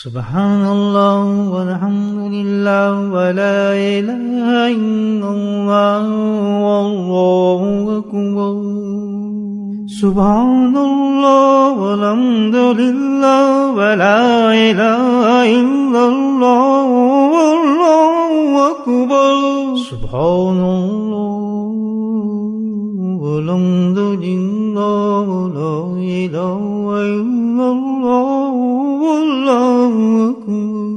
سبحان اللہ والحمد للہ ولا الہ الا اللہ واللہ اکبر سبحان اللہ والحمد للہ ولا الہ الا اللہ واللہ اکبر سبحان اللہ والحمد للہ ولا الہ الا اللہ واللہ اکبر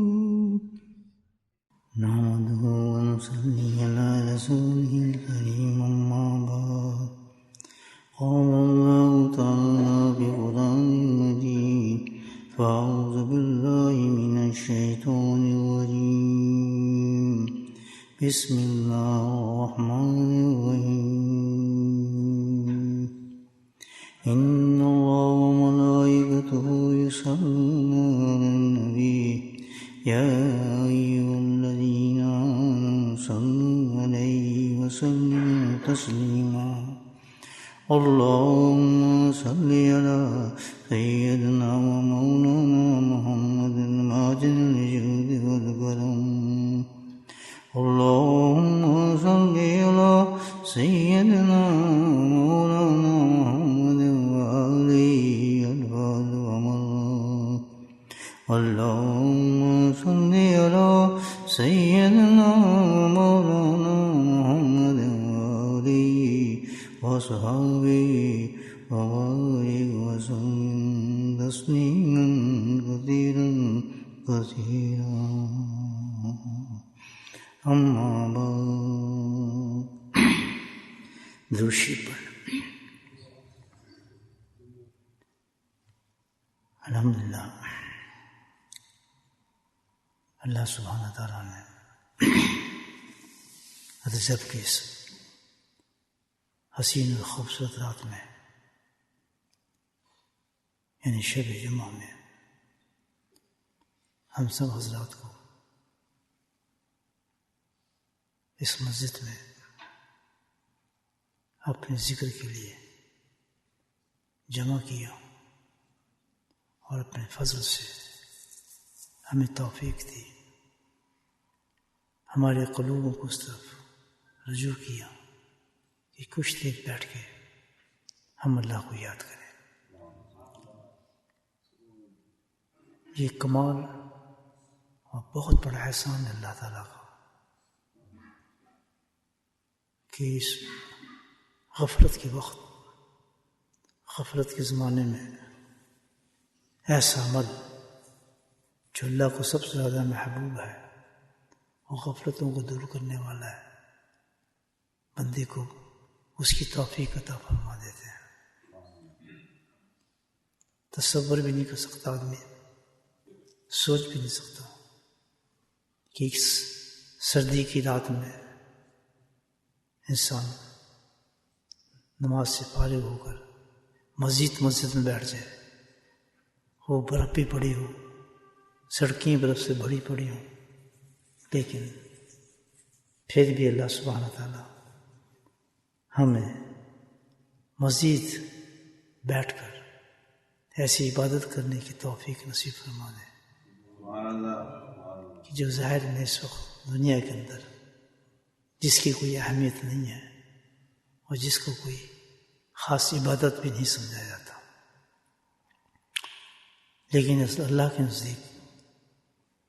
نحمدہ ونصلی علی رسولہ الکریم اما بعد قال اللہ تعالی بقرآن المجید فاعوذ باللہ من الشیطان الرجیم بسم اللہ الرحمن الرحیم ان اللہ وملائکتہ یصلون علی النبی یا ایھا الذین آمنوا صلوا علیہ وسلموا تسلیما اللہم صل علی سیدنا ومولانا محمد ماجد الجود والکرم اللہم صل علی سیدنا ومولانا محمد وآلہ الفاظ ومرات اللہم صل علی سیدنا ومولانا محمد وآلہ وصحبہ وبارک وسلم تسلیما کثیرا کثیرا اما بعد درود پر الحمدللہ اللہ سبحانہ تعالیٰ نے رجب کی اس حسین اور خوبصورت رات میں یعنی شب جمعہ میں ہم سب حضرات کو اس مسجد میں اپنے ذکر کے لیے جمع کیا اور اپنے فضل سے ہمیں توفیق دی، ہمارے قلوبوں کو اس طرف رجوع کیا کہ کچھ دیر بیٹھ کے ہم اللہ کو یاد کریں۔ یہ کمال اور بہت بڑا احسان ہے اللہ تعالیٰ کا کہ اس غفلت کے وقت، غفلت کے زمانے میں ایسا عمل جو اللہ کو سب سے زیادہ محبوب ہے اور غفلتوں کو دور کرنے والا ہے، بندے کو اس کی توفیق عطا فرما دیتے ہیں۔ تصور بھی نہیں کر سکتا آدمی، سوچ بھی نہیں سکتا کہ اس سردی کی رات میں انسان نماز سے فارغ ہو کر مسجد میں بیٹھ جائے، وہ برف بھی پڑی ہو، سڑکیں برف سے بھری پڑی ہوں، لیکن پھر بھی اللہ سبحانہ تعالیٰ ہمیں مزید بیٹھ کر ایسی عبادت کرنے کی توفیق نصیب فرما دے کہ جو ظاہر میں اس وقت دنیا کے اندر جس کی کوئی اہمیت نہیں ہے اور جس کو کوئی خاص عبادت بھی نہیں سمجھا جاتا، لیکن اللہ کے نزدیک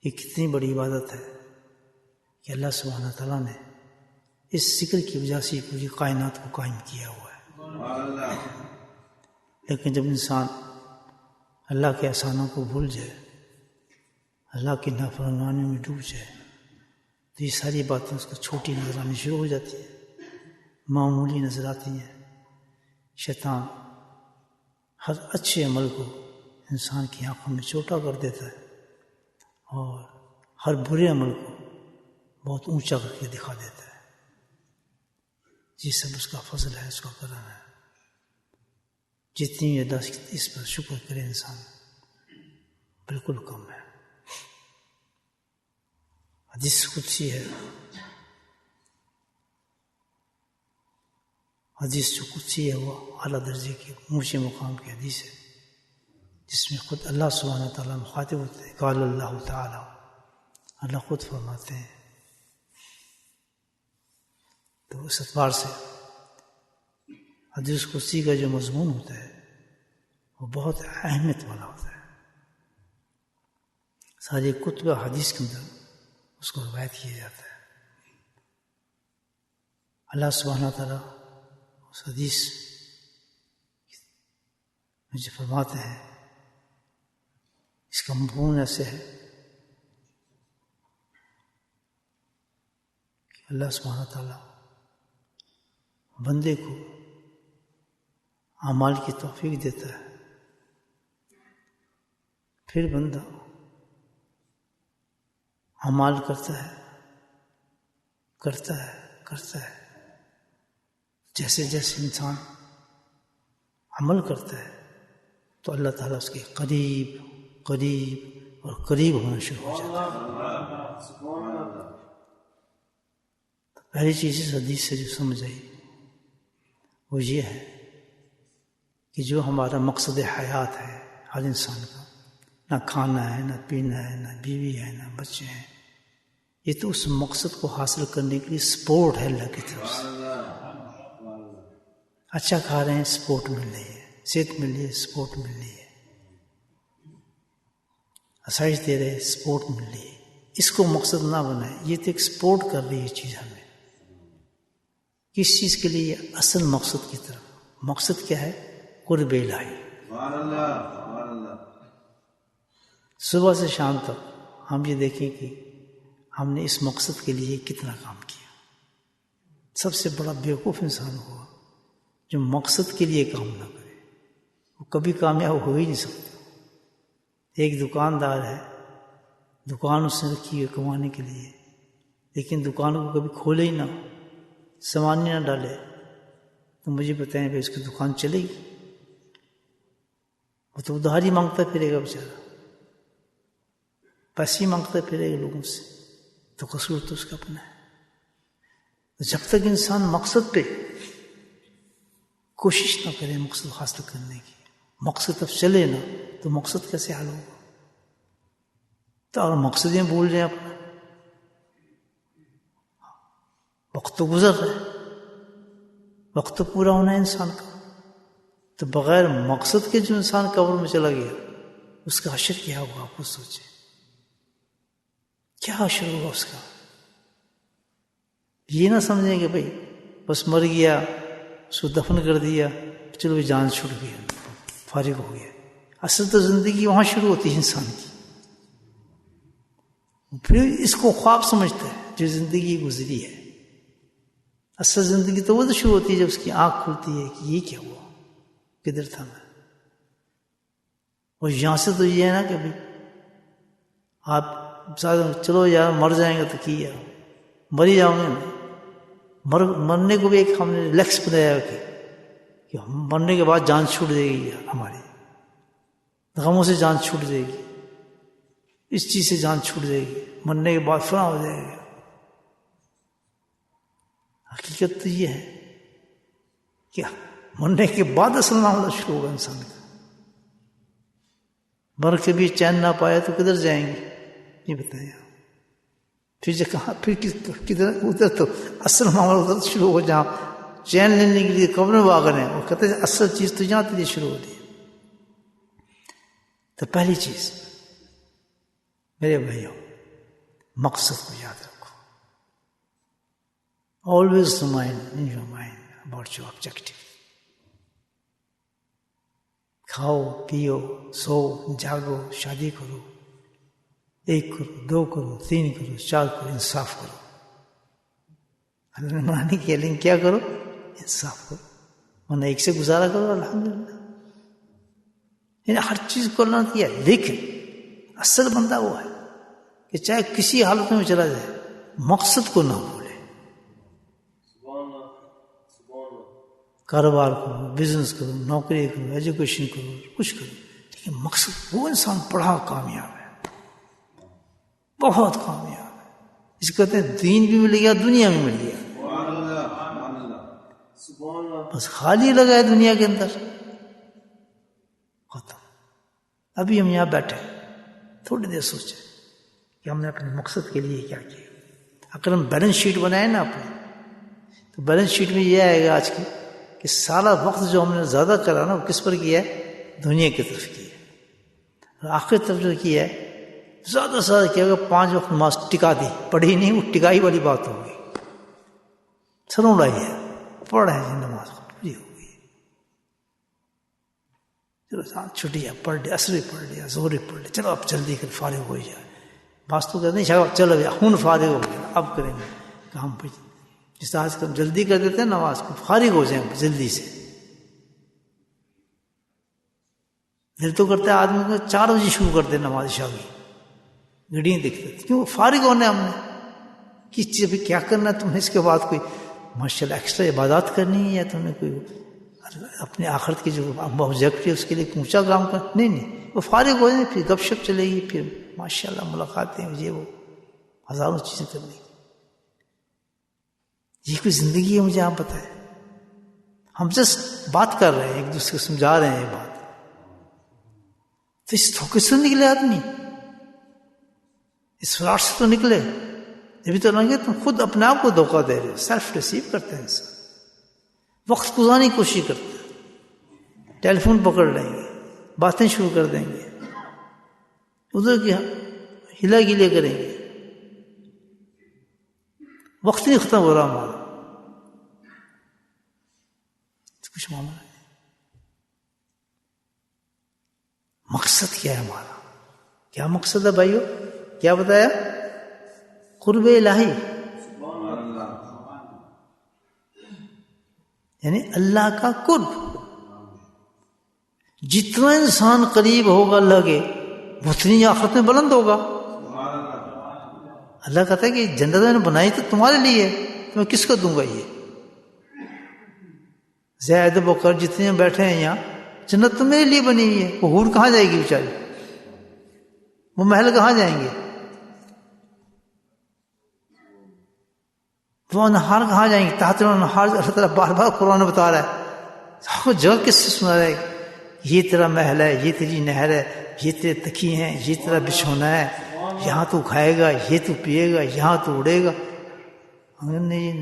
یہ کتنی بڑی عبادت ہے کہ اللہ سبحانہ تعالیٰ نے اس ذکر کی وجہ سے پوری کائنات کو قائم کیا ہوا ہے۔ لیکن جب انسان اللہ کے احسانوں کو بھول جائے، اللہ کی نافرمانیوں میں ڈوب جائے، تو یہ ساری باتیں اس کو چھوٹی نظر آنی شروع ہو جاتی ہیں، معمولی نظر آتی ہیں۔ شیطان ہر اچھے عمل کو انسان کی آنکھوں میں چھوٹا کر دیتا ہے اور ہر برے عمل کو بہت اونچا کر کے دکھا دیتا ہے۔ یہ سب اس کا فضل ہے، اس کا کرم ہے۔ جتنی اس پر شکر کرے انسان بالکل کم ہے۔ حدیث قدسی ہے، حدیث جو قدسی ہے وہ اعلیٰ درجے کی اونچے مقام کی حدیث ہے۔ جس میں خود اللہ سبحانہ تعالیٰ مخاطب ہوتے ہیں. قال اللہ تعالیٰ، اللہ خود فرماتے ہیں. تو اس اعتبار سے حدیث قدسی کا جو مضمون ہوتا ہے وہ بہت اہمیت والا ہوتا ہے. ساری کتب حدیث کے اندر اس کو روایت کیا جاتا ہے. اللہ سبحانہ تعالیٰ اس حدیث میں جو فرماتے ہیں اس کا مفہوم ایسے ہے کہ اللہ سبحانہ تعالیٰ بندے کو اعمال کی توفیق دیتا ہے، پھر بندہ اعمال کرتا ہے. جیسے جیسے انسان عمل کرتا ہے تو اللہ تعالیٰ اس کے قریب اور قریب ہونا شروع ہو جاتا ہے. تو پہلی چیز اس حدیث سے جو سمجھ آئی وہ یہ ہے کہ جو ہمارا مقصد حیات ہے ہر انسان کا، نہ کھانا ہے، نہ پینا ہے، نہ بیوی ہے، نہ بچے ہیں، یہ تو اس مقصد کو حاصل کرنے کے لیے سپورٹ ہے اللہ کی طرف سے. اچھا کھا رہے ہیں، سپورٹ مل رہی ہے، صحت مل رہی ہے، سپورٹ مل رہی ہے، آسائش دے رہے، سپورٹ مل رہی ہے. اس کو مقصد نہ بنائے، یہ تو ایک سپورٹ کر رہی ہے چیز ہمیں. کس چیز کے لیے؟ اصل مقصد کی طرف. مقصد کیا ہے؟ قرب الہی. صبح سے شام تک ہم یہ دیکھیں کہ ہم نے اس مقصد کے لیے کتنا کام کیا. سب سے بڑا بیوقوف انسان ہوا جو مقصد کے لیے کام نہ کرے، وہ کبھی کامیاب ہو ہی نہیں سکتا. ایک دکاندار ہے، دکان اس نے رکھی ہے کمانے کے لیے، لیکن دکان کو کبھی کھولے ہی نہ، سامان ہی نہ ڈالے، تو مجھے بتائیں بھائی اس کی دکان چلے گی؟ وہ تو ادھار ہی مانگتا پھرے گا بیچارہ، پیسے ہی مانگتا پھرے گا لوگوں سے. تو قصور تو اس کا اپنا ہے. جب تک انسان مقصد پہ کوشش نہ کرے مقصد حاصل کرنے کی، مقصد اب چلے نا تو مقصد کیسے حل ہوگا؟ تو اور مقصد ہی بھول جائیں اپنا. وقت تو گزر رہا ہے، وقت تو پورا ہونا ہے انسان کا. تو بغیر مقصد کے جو انسان قبر میں چلا گیا اس کا حشر کیا ہوگا؟ آپ کو سوچیں کیا حشر ہوگا اس کا. یہ نہ سمجھیں کہ بھائی بس مر گیا، اس کو دفن کر دیا، چلو جان چھوٹ گیا، فارغ ہو گیا. اصل تو زندگی وہاں شروع ہوتی ہے انسان کی. پھر اس کو خواب سمجھتا ہے جو زندگی گزری ہے. اصل زندگی تو وہ تو شروع ہوتی ہے جب اس کی آنکھ کھلتی ہے کہ یہ کیا ہوا، کدھر تھا میں. اور یہاں سے تو یہ ہے نا کہ بھائی آپ چلو یار مر جائیں گے تو کیا، مر ہی جاؤں گے. مرنے کو بھی ایک ہم نے ریلیکس بنایا کہ مرنے کے بعد جان چھوٹ جائے گی، ہماری غموں سے جان چھوٹ جائے گی، اس چیز سے جان چھوٹ جائے گی، مرنے کے بعد فنا ہو جائے گا. حقیقت تو یہ ہے کہ مرنے کے بعد اصل معاملہ شروع ہوگا انسان کا. مر کے بھی چین نہ پائے تو کدھر جائیں گے یہ بتائیں. پھر کہاں پھر کدھر؟ ادھر تو اصل معاملہ ادھر شروع ہو جہاں چین لینے کے لیے قبر میں بھاگ رہے ہیں. وہ کہتے ہیں اصل چیز تو یہاں تیری شروع ہو رہی ہے. تو پہلی چیز میرے بھائیوں، مقصد کو یاد رکھو. always remind in your mind about your objective. کھاؤ پیو سو جاگو شادی کرو، 1 کرو 2 کرو 3 کرو 4 کرو، انصاف کرو. اللہ نے منع نہیں کیا، لیکن کیا کرو؟ انصاف کرو. ورنہ 1 سے گزارا کرو الحمدللہ. یعنی ہر چیز کو اللہ نے کیا، لیکن اصل بندہ وہ ہے کہ چاہے کسی حالت میں چلا جائے مقصد کو نہ بھولے. کاروبار کرو، بزنس کرو، نوکری کرو، ایجوکیشن کرو، کچھ کرو، لیکن مقصد. وہ انسان بڑا کامیاب ہے، بہت کامیاب ہے. اس کو کہتے ہیں دین بھی مل گیا، دنیا بھی مل گیا. بس خالی لگا ہے دنیا کے اندر، ختم. ابھی ہم یہاں بیٹھے تھوڑی دیر سوچیں کہ ہم نے اپنے مقصد کے لیے کیا کیا. اگر ہم بیلنس شیٹ بنائیں نا اپنے، تو بیلنس شیٹ میں یہ آئے گا آج کی کہ سارا وقت جو ہم نے زیادہ کرا نا وہ کس پر کیا ہے؟ دنیا کی طرف کیا ہے. اور آخر طرف جو کیا ہے زیادہ سے زیادہ کیا ہوگا 5 وقت نماز ٹکا دی، پڑھی نہیں، وہ ٹکائی والی بات ہوگی. سروں اڑائی ہے، پڑھ رہے ہیں نماز پوری ہو گئی. چلو چھٹی ہے، پڑھ لیا، عصر بھی پڑھ لیا، ظہر بھی پڑھ لیا، چلو اب جلدی کر فارغ ہو جائے. بات تو کرتے نہیں، چلو ہن فارغ ہو گیا، اب کریں گے کام پہ. جس طرح سے جلدی کر دیتے ہیں نماز کو، فارغ ہو جائیں جلدی سے. دل تو کرتا ہے آدمی کو 4 بجے شروع کر دے نماز عشاء کی، گھڑیاں دکھتے کیوں فارغ ہونا ہے ہم نے. کس چیز پہ کیا کرنا ہے تمہیں، اس کے بعد کوئی ماشاء اللہ ایکسٹرا عبادات کرنی ہے یا تمہیں کوئی اپنے آخرت کی جو آبجیکٹ ہے اس کے لیے اونچا کام کر، نہیں وہ فارغ ہو جائیں، پھر گپ شپ چلے گی، پھر ماشاء اللہ ملاقاتیں یہ وہ ہزاروں چیزیں کرنے کی. یہ کوئی زندگی ہے مجھے آپ بتائیں. ہم جسٹ بات کر رہے ہیں، ایک دوسرے کو سمجھا رہے ہیں یہ بات، تو اس دھوکے سے نکلے آدمی، اس فراڈ سے تو نکلے. ابھی تو لگے تم خود اپنے آپ کو دھوکہ دے رہے ہو. سیلف ڈیسیو کرتے ہیں انسان، وقت گزارنے کی کوشش کرتے ہیں، ٹیلی فون پکڑ لیں گے، باتیں شروع کر دیں گے، ادھر کی ہلا گیلے کریں گے، وقت نہیں ختم ہو رہا ہمارا. کچھ معاملہ نہیں. مقصد کیا ہے ہمارا؟ کیا مقصد ہے بھائیو؟ کیا بتایا؟ قرب الہی، یعنی اللہ کا قرب. جتنا انسان قریب ہوگا اللہ کے اتنی آخرت میں بلند ہوگا. اللہ کہتا ہے کہ جنت میں نے بنائی تو تمہارے لیے، تو میں کس کو دوں گا؟ یہ زید بکر جتنے بیٹھے ہیں یہاں، جنت تو میرے لیے بنی ہوئی ہے. وہ حور کہاں جائے گی بیچاری؟ وہ محل کہاں جائیں گے؟ وہ انہار کہاں جائیں گے؟ تحت انہار. اللہ تعالیٰ بار بار قرآن میں بتا رہا ہے، جگہ کس سے سنا رہا ہے؟ یہ تیرا محل ہے، یہ تیری نہر ہے، یہ تیرے تکیے ہیں، یہ تیرا بچھونا ہے، یہاں تو کھائے گا، یہ تو پیے گا، یہاں تو اڑے گا. نہیں،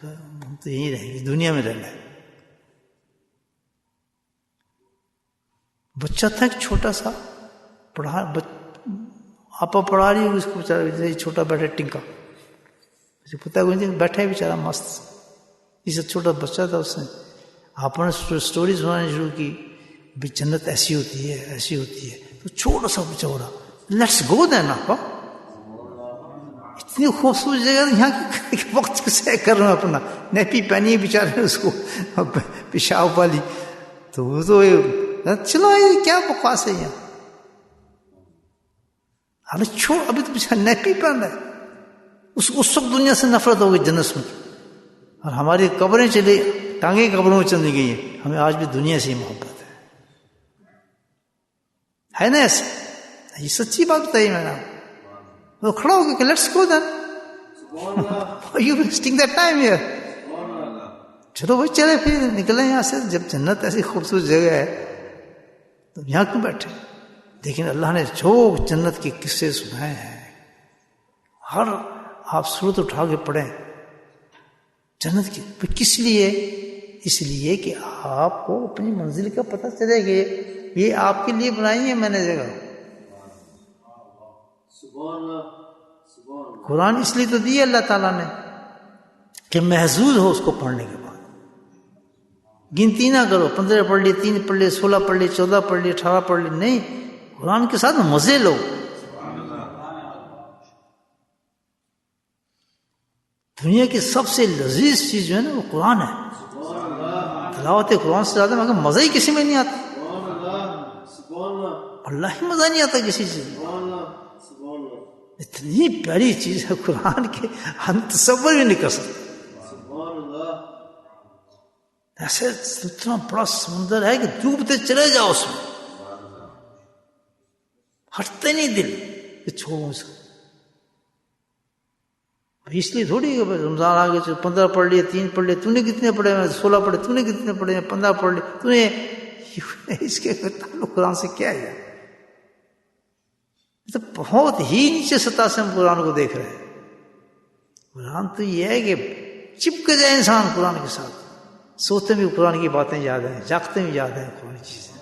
ہم تو یہیں رہیں گے، دنیا میں رہنا ہے. بچہ تھا ایک چھوٹا سا، آپا پڑھا رہی ہوگی اس کو، بیچارہ چھوٹا بیٹھا ٹنکا، پتا کوئی بیٹھا ہے بیچارہ مست. اس چھوٹا بچہ تھا، اس نے آپ نے اسٹوری سنانی شروع کی، بھی جنت ایسی ہوتی ہے، ایسی ہوتی ہے. تو چھوٹا سا بچہ ہو رہا، لیٹس گو دین. آپ اتنی خوبصورت جگہ یہاں کے وقت کو سہ کر رہا ہوں اپنا، نیپی پہنی ہے بیچارے اس کو پیشاب والی. تو وہ تو چلو یہ کیا بکواس ہے یہاں. ارے چھوڑ، ابھی تو بیچارہ نیپی پہن رہا ہے. اس وقت دنیا سے نفرت ہو گئی جنت میں. اور ہماری قبریں چلی، ٹانگیں قبروں میں چلی گئی ہیں. ہمیں آج بھی دنیا سے ہی محبت ہے نا ایسے؟ یہ سچی بات بتائی میں نے. وہ کھڑا ہو گیا کہ let's go then, you wasting that time here. چلو بھائی چلے پھر نکلیں یہاں سے. جب جنت ایسی خوبصورت جگہ ہے تو یہاں کیوں بیٹھے؟ لیکن اللہ نے جو جنت کے قصے سنائے ہیں، ہر آپ صورت اٹھا کے پڑھیں جنت کی. کس لیے؟ اس لیے کہ آپ کو اپنی منزل کا پتہ چلے کہ یہ آپ کے لیے بنائی ہے میں نے جگہ. قرآن اس لیے تو دی اللہ تعالیٰ نے کہ محظوظ ہو اس کو پڑھنے کے بعد. گنتی نہ کرو، 15 پڑھ لی، 3 پڑھ لی، 16 پڑھ لی، 14 پڑھ لی، 18 پڑھ لی. نہیں، قرآن کے ساتھ مزے لو. دنیا کی سب سے لذیذ چیز جو ہے نا وہ قرآن ہے. تلاوت قرآن سے زیادہ مگر مزہ ہی کسی میں نہیں آتا. اللہ ہی مزہ نہیں آتا کسی چیز میں. اتنی پیاری چیز ہے قرآن کے، ہم تصور بھی نہیں کر سکتے. ایسے اتنا بڑا سمندر ہے کہ ڈوبتے چلے جاؤ اس میں، ہٹتے نہیں دل کہ چھوڑوں سے. اس لیے تھوڑی کہ رمضان آگے 15 پڑھ لیے، 3 پڑھ لیے، تو نے کتنے پڑھے؟ 16 پڑھے، تو نے کتنے پڑھے؟ 15 پڑھ لیے. تو نے اس کے تعلق قرآن سے کیا ہے؟ تو بہت ہی نیچے سطح سے ہم قرآن کو دیکھ رہے ہیں. قرآن تو یہ ہے کہ چپک جائے انسان قرآن کے ساتھ، سوتے بھی قرآن کی باتیں یاد ہیں، جاگتے بھی یاد ہیں قرآن کی چیزیں.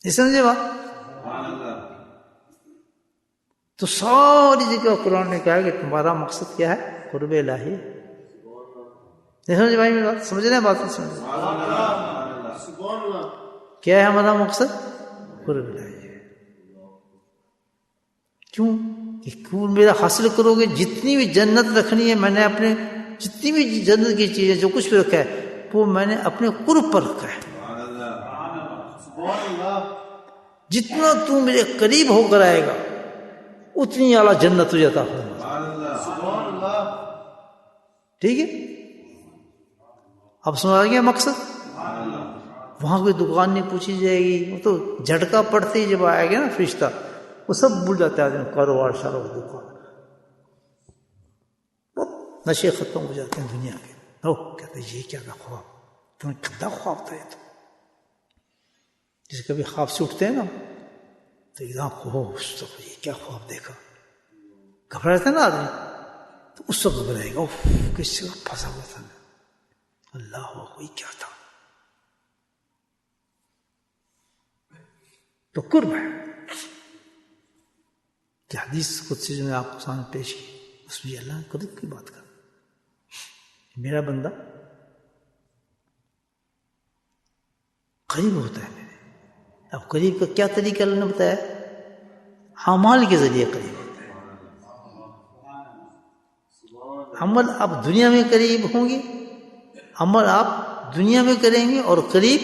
یہ سمجھے بات؟ تو ساری جگہ قرآن نے کہا کہ تمہارا مقصد کیا ہے؟ قرب الہی. نہیں سمجھے بھائی میری بات؟ سمجھ رہے ہیں بات؟ سمجھ کیا ہے ہمارا مقصد؟ قرب الہی. کیوں کہ قرب میرا حاصل کرو گے، جتنی بھی جنت رکھنی ہے میں نے اپنے، جتنی بھی جنت کی چیزیں جو کچھ بھی رکھا ہے وہ میں نے اپنے قرب پر رکھا ہے. جتنا تو میرے قریب ہو کر آئے گا اتنی اعلیٰ جنت ہو جاتا ہوں. ٹھیک ہے؟ اب سنا گیا مقصد؟ وہاں کوئی دکان نہیں پوچھی جائے گی، وہ تو جھٹکا پڑتے ہی جب آئے گا نا فرشتہ وہ سب بھول جاتا ہے آدمی، کاروبار شاروبار دکان، نشے ختم ہو جاتے ہیں دنیا کے. کہتے ہیں یہ کیا تھا خواب، تمہیں گندا خواب تھا یہ تو. جسے کبھی خواب سے اٹھتے ہیں نا تو ایک دم یہ کیا خواب دیکھا، گھبراتا ہے نا آدمی، تو اس وقت گھبرائے گا کس سے پھنسا ہوا تھا، اللہ کوئی کیا تھا. تو قرب ہے کہ حدیث قدسی جو میں آپ کو سامنے پیش کی اس میں اللہ نے قرب کی بات کر، میرا بندہ قریب ہوتا ہے میرے. اب قریب کا کیا طریقہ اللہ نے بتایا؟ اعمال کے ذریعے قریب ہوتا ہے. عمل آپ دنیا میں قریب ہوں گے، عمل آپ دنیا میں کریں گے اور قریب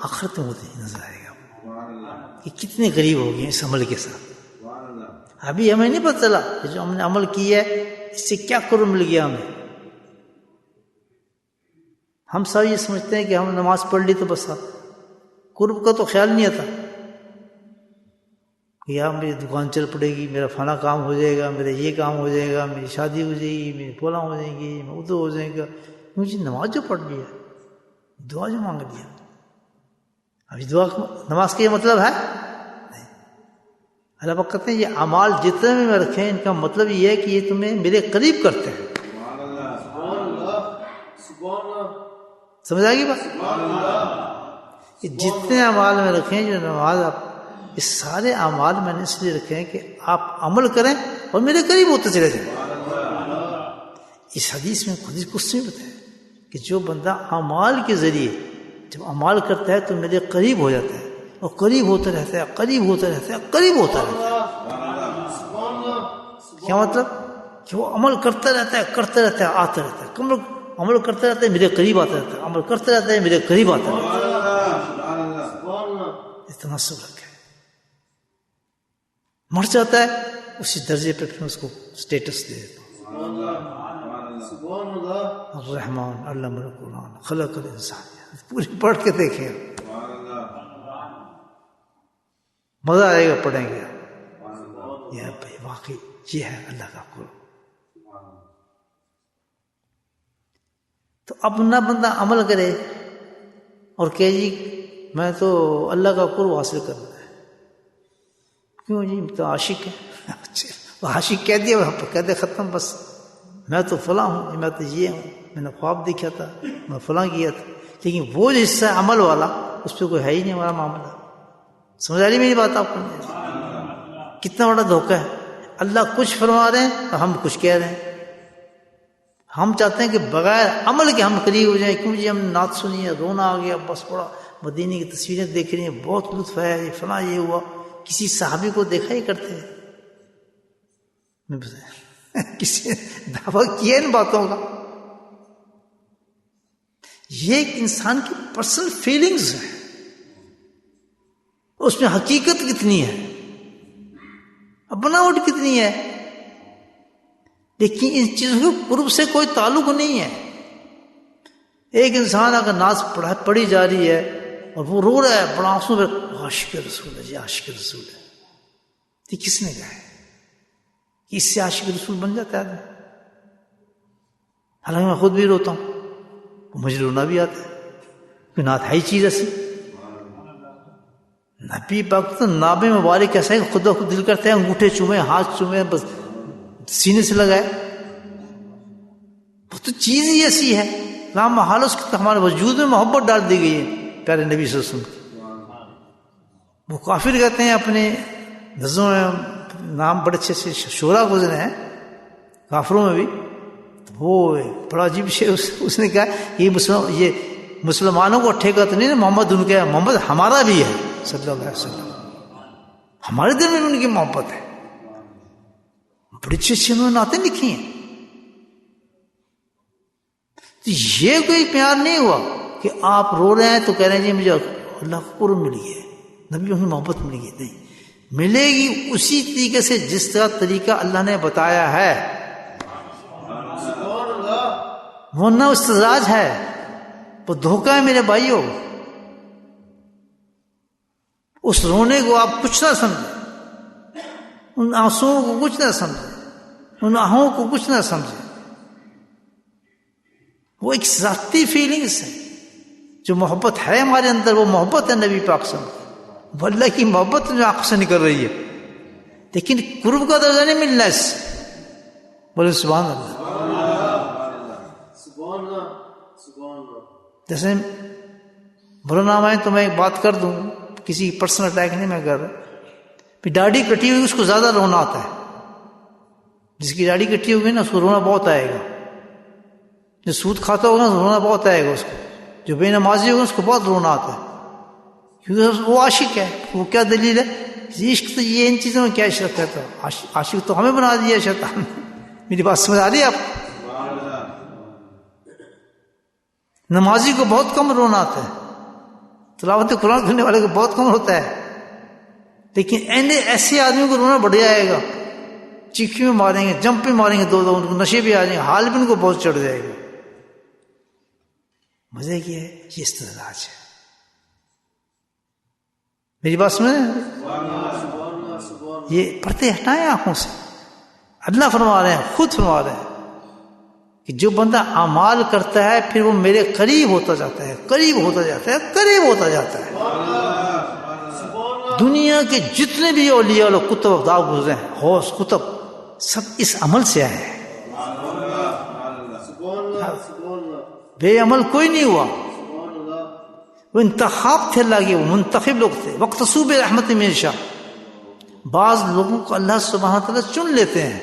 آخرت میں ہوتے ہی نظر آئے گا کہ کتنے قریب ہو گئے اس عمل کے ساتھ. ابھی ہمیں نہیں پتہ چلا کہ جو ہم نے عمل کیا ہے اس سے کیا قرب مل گیا ہمیں. ہم سب یہ سمجھتے ہیں کہ ہم نماز پڑھ لی تو بس قرب کا تو خیال نہیں آتا کہ یار میری دکان چل پڑے گی، میرا فلاں کام ہو جائے گا، میرا یہ کام ہو جائے گا، میری شادی ہو جائے گی، میری فلاں ہو جائیں گی، میں ادھر ہو جائے گا. مجھے نماز جو پڑھ لی ہے، دعا جو مانگ لیا، ابھی دعا نماز کا یہ مطلب ہے نہیں. اللہ پاک کہتے ہیں یہ اعمال جتنے میں رکھیں ان کا مطلب یہ ہے کہ یہ تمہیں میرے قریب کرتے ہیں. سمجھ آئے گی بات؟ کہ جتنے اعمال میں رکھیں جو نماز آپ، اس سارے اعمال میں نے اس لیے رکھے ہیں کہ آپ عمل کریں اور میرے قریب ہوتے چلے جائیں. اس حدیث میں خود کچھ نہیں بتایا کہ جو بندہ اعمال کے ذریعے جب اعمال کرتا ہے تو میرے قریب ہو جاتا ہے اور قریب ہوتا رہتا ہے، قریب ہوتا رہتا ہے، قریب ہوتا رہتا ہے. کیا مطلب؟ کہ وہ عمل کرتا رہتا ہے، کرتا رہتا ہے، آتا رہتا ہے، عمل کرتا رہتا ہے میرے قریب آتا رہتا ہے، عمل کرتا رہتا ہے میرے قریب آتا رہتا ہے. اتنا سب رکھے. مر جاتا ہے اسی درجے پہ پھر اس کو سٹیٹس دے دیتا ہوں. الرحمن علم القرآن خلق الانسان، پوری پڑھ کے دیکھیں، مزہ آئے گا پڑھیں گے. یہ بھائی واقعی یہ ہے اللہ کا قرب. تو اب نہ بندہ عمل کرے اور کہ جی میں تو اللہ کا قرب حاصل کرنا ہے. کیوں جی تو عاشق ہے، وہ عاشق کہہ دیا، کہہ دے ختم، بس میں تو فلاں ہوں، میں تو یہ ہوں، میں نے خواب دیکھا تھا، میں فلاں کیا تھا. لیکن وہ جو حصہ عمل والا اس پہ کوئی ہے ہی نہیں ہمارا معاملہ. سمجھ آ رہی میری بات آپ کو؟ کتنا بڑا دھوکہ ہے. اللہ کچھ فرما رہے ہیں اور ہم کچھ کہہ رہے ہیں. ہم چاہتے ہیں کہ بغیر عمل کے ہم قریب ہو جائیں. کیوں جی ہم نعت سنی ہے، رونا آ گیا، بس بڑا مدینے کی تصویریں دیکھ رہی ہیں، بہت لطف ہے، یہ فلاں یہ ہوا. کسی صحابی کو دیکھا ہی کرتے ہیں؟ کسی نے دعویٰ کیا ان باتوں کا؟ یہ ایک انسان کی پرسنل فیلنگز ہے، اس میں حقیقت کتنی ہے، بناوٹ کتنی ہے. لیکن ان چیزوں کے قرب سے کوئی تعلق نہیں ہے. ایک انسان اگر ناز پڑھی جا رہی ہے اور وہ رو رہا ہے بڑا آنسو میں، عاشق رسول ہے، یہ عاشق رسول ہے. یہ کس نے کہا ہے؟ اس سے عاشق رسول بن جاتا ہے آدمی. حالانکہ میں خود بھی روتا ہوں، مجھے رونا بھی آتا ہے، کوئی نعت ہے ہی چیز ایسی. نبی پاک تو ناب مبارک ایسا ہے کہ خدا خود دل کرتے ہیں انگوٹھے چومے، ہاتھ چومے، بس سینے سے لگائے. وہ تو چیز ہی ایسی ہے، لا محال اس کی ہمارے وجود میں محبت ڈال دی گئی ہے پیارے نبی صلی اللہ علیہ وسلم کی. وہ کافر کہتے ہیں اپنے نظروں میں نام بڑے اچھے سے شعرا گزرے ہیں کافروں میں بھی. وہ بڑا عجیب شے اس نے کہا یہ مسلمانوں کو ٹھیکا تو نہیں نا، محمد ان کا، محمد ہمارا بھی ہے صلی اللہ علیہ وسلم، ہمارے دل میں بھی ان کی محبت ہے. بڑی اچھی اچھی انہوں نے نعتیں لکھی ہیں. تو یہ کوئی پیار نہیں ہوا کہ آپ رو رہے ہیں تو کہہ رہے ہیں جی مجھے اللہ کو قرب مل گیا، نبی کی محبت مل گئی. نہیں، ملے گی اسی طریقے سے جس طریقہ اللہ نے بتایا ہے، ورنہ استدراج ہے، وہ دھوکہ ہے میرے بھائیوں. اس رونے کو آپ کچھ نہ سمجھیں، ان آنسوؤں کو کچھ نہ سمجھیں، ان آہوں کو کچھ نہ سمجھیں. وہ ایک ذاتی فیلنگس ہے، جو محبت ہے ہمارے اندر، وہ محبت ہے نبی پاک صلی اللہ علیہ وسلم. وہ اللہ کی محبت جو آنکھ سے نکل رہی ہے، لیکن قرب کا درجہ نہیں ملنا اس سے. بولے سبحان اللہ. جیسے برا نام ہے تو میں ایک بات کر دوں، کسی پرسنل اٹیک نہیں میں کر رہا. داڑھی کٹی ہوئی اس کو زیادہ رونا آتا ہے. جس کی داڑھی کٹی ہوگی نا اس کو رونا بہت آئے گا. جو سود کھاتا ہوگا نا رونا بہت آئے گا اس کو. جو بے نمازی ہوگا اس کو بہت رونا آتا ہے، کیونکہ وہ عاشق ہے. وہ کیا دلیل ہے؟ عشق تو یہ ان چیزوں میں کیا عشق ہے؟ تو عاشق تو ہمیں بنا دیا شیطان. میری بات سمجھ آ رہی ہے آپ کو؟ نمازی کو بہت کم رونا آتا ہے، تلاوت قرآن کرنے والے کو بہت کم ہوتا ہے، لیکن ایسے آدمی کو رونا بڑھ جائے گا. چیخی میں ماریں گے، جمپ پہ ماریں گے، دو ان کو نشے بھی آ جائیں گے، حال بھی ان کو بہت چڑھ جائے گا. مزے کی ہے یہ استدراج ہے. میری بات سمجھ؟ یہ پردے ہٹائیں آنکھوں سے. اللہ فرما رہے ہیں، خود فرما رہے ہیں کہ جو بندہ اعمال کرتا ہے پھر وہ میرے قریب ہوتا جاتا ہے، قریب ہوتا جاتا ہے، قریب ہوتا جاتا ہے. دنیا کے جتنے بھی اولیاء اور کتب افداد گزرے ہیں، غوث کتب، سب اس عمل سے آئے ہیں. بے عمل کوئی نہیں ہوا. وہ انتخاب تھے اللہ کے، وہ منتخب لوگ تھے. وقتصو برحمت من یشاء. بعض لوگوں کو اللہ سبحانہ تعالیٰ چن لیتے ہیں،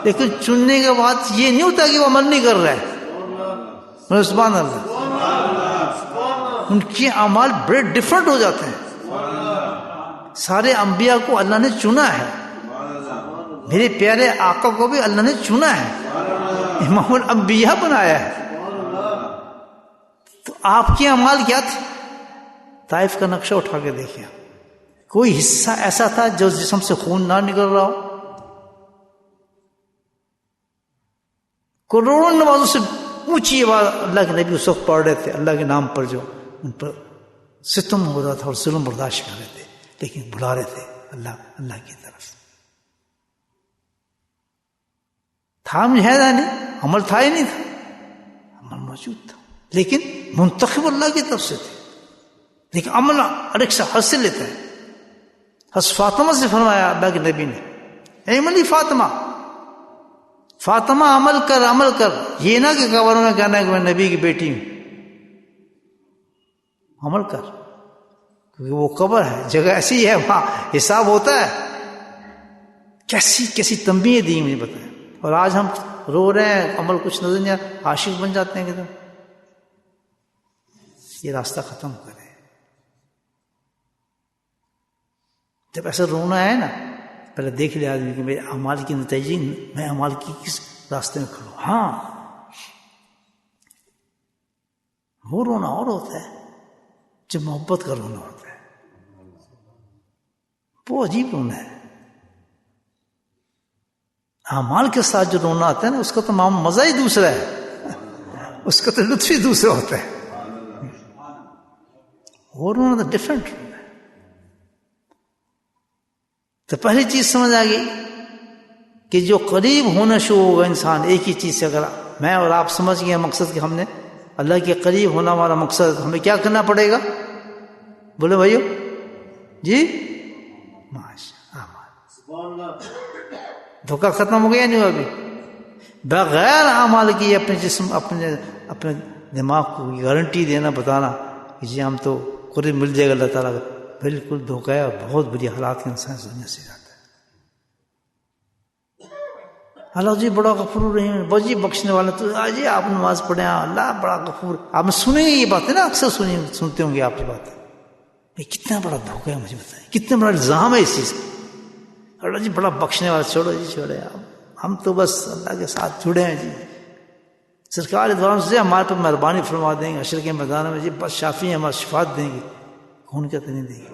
لیکن چننے کے بعد یہ نہیں ہوتا کہ وہ عمل نہیں کر رہا ہے. سبحان اللہ. ان کے اعمال بڑے ڈفرنٹ ہو جاتے ہیں. سارے انبیاء کو اللہ نے چنا ہے، میرے پیارے آقا کو بھی اللہ نے چنا ہے، امام الانبیاء بنایا ہے. تو آپ کے اعمال کیا تھے؟ طائف کا نقشہ اٹھا کے دیکھیں، کوئی حصہ ایسا تھا جو جسم سے خون نہ نکل رہا ہو؟ کروڑوں نمازوں سے اونچی آواز اللہ کے نبی اس وقت پڑھ رہے تھے، اللہ کے نام پر جو ان پر ستم ہو رہا تھا اور ظلم برداشت کر رہے تھے، لیکن بلا رہے تھے اللہ کی طرف. تھا مجاہدہ نہیں، عمل تھا ہی نہیں تھا، عمل موجود تھا، لیکن منتخب اللہ کی طرف سے تھے. لیکن عمل الگ سے حد سے لیتا ہے. حضرت فاطمہ سے فرمایا اللہ کے نبی نے، اے عملی فاطمہ، فاطمہ عمل کر، عمل کر. یہ نہ کہ قبروں میں کہنا ہے کہ میں نبی کی بیٹی ہوں. عمل کر، کیونکہ وہ قبر ہے، جگہ ایسی ہے، وہاں حساب ہوتا ہے. کیسی کیسی تنبیہیں دی مجھے بتائیں. اور آج ہم رو رہے ہیں، عمل کچھ نظر نہیں آ، عاشق بن جاتے ہیں. کہ یہ راستہ ختم کریں. جب ایسا رونا ہے نا، پہلے دیکھ لیا آدمی کہ میرے اعمال کی نتائجے، میں اعمال کی کس راستے میں کھڑا ہوں. ہاں، وہ رونا اور ہوتا ہے جب محبت کا رونا ہوتا ہے، وہ عجیب رونا ہے. اعمال کے ساتھ جو رونا آتا ہے نا، اس کا تو مزہ ہی دوسرا ہے، اس کا تو لطف ہی دوسرا ہوتا ہے. وہ رونا تو ڈفرینٹ رونا ہے. تو پہلی چیز سمجھ آ گئی کہ جو قریب ہونا شروع ہوگا انسان ایک ہی چیز سے. اگر میں اور آپ سمجھ گئے مقصد کہ ہم نے اللہ کے قریب ہونا ہمارا مقصد، ہمیں کیا کرنا پڑے گا؟ بولے بھائیو، جی دھوکہ ختم ہو گیا نہیں ہوا ابھی؟ بغیر اعمال کی اپنے جسم اپنے دماغ کو گارنٹی دینا بتانا کہ جی ہم تو قرب مل جائے گا اللہ تعالیٰ کا، بالکل دھوکہ ہے، اور بہت بری حالات کے انسان دنیا سے جاتا ہے۔ اللہ جی بڑا غفور رحیم، بہت جی بخشنے والا، تو جی آپ نماز پڑھیں اللہ بڑا غفور، آپ سنیں گے یہ باتیں نا، اکثر سنتے ہوں گے آپ یہ باتیں، کتنا بڑا دھوکہ ہے مجھے بتائیں، کتنا بڑا الزام ہے اس چیز کا۔ اللہ جی بڑا بخشنے والا، چھوڑو جی چھوڑے آپ، ہم تو بس اللہ کے ساتھ جڑے ہیں جی، سرکار دواروں سے ہمارے پر مہربانی فرما دیں گے، حشر کے میدان میں جی بس شافی ہیں، ہمارا شفاعت دیں گے، کون کہتے نہیں دیں گے۔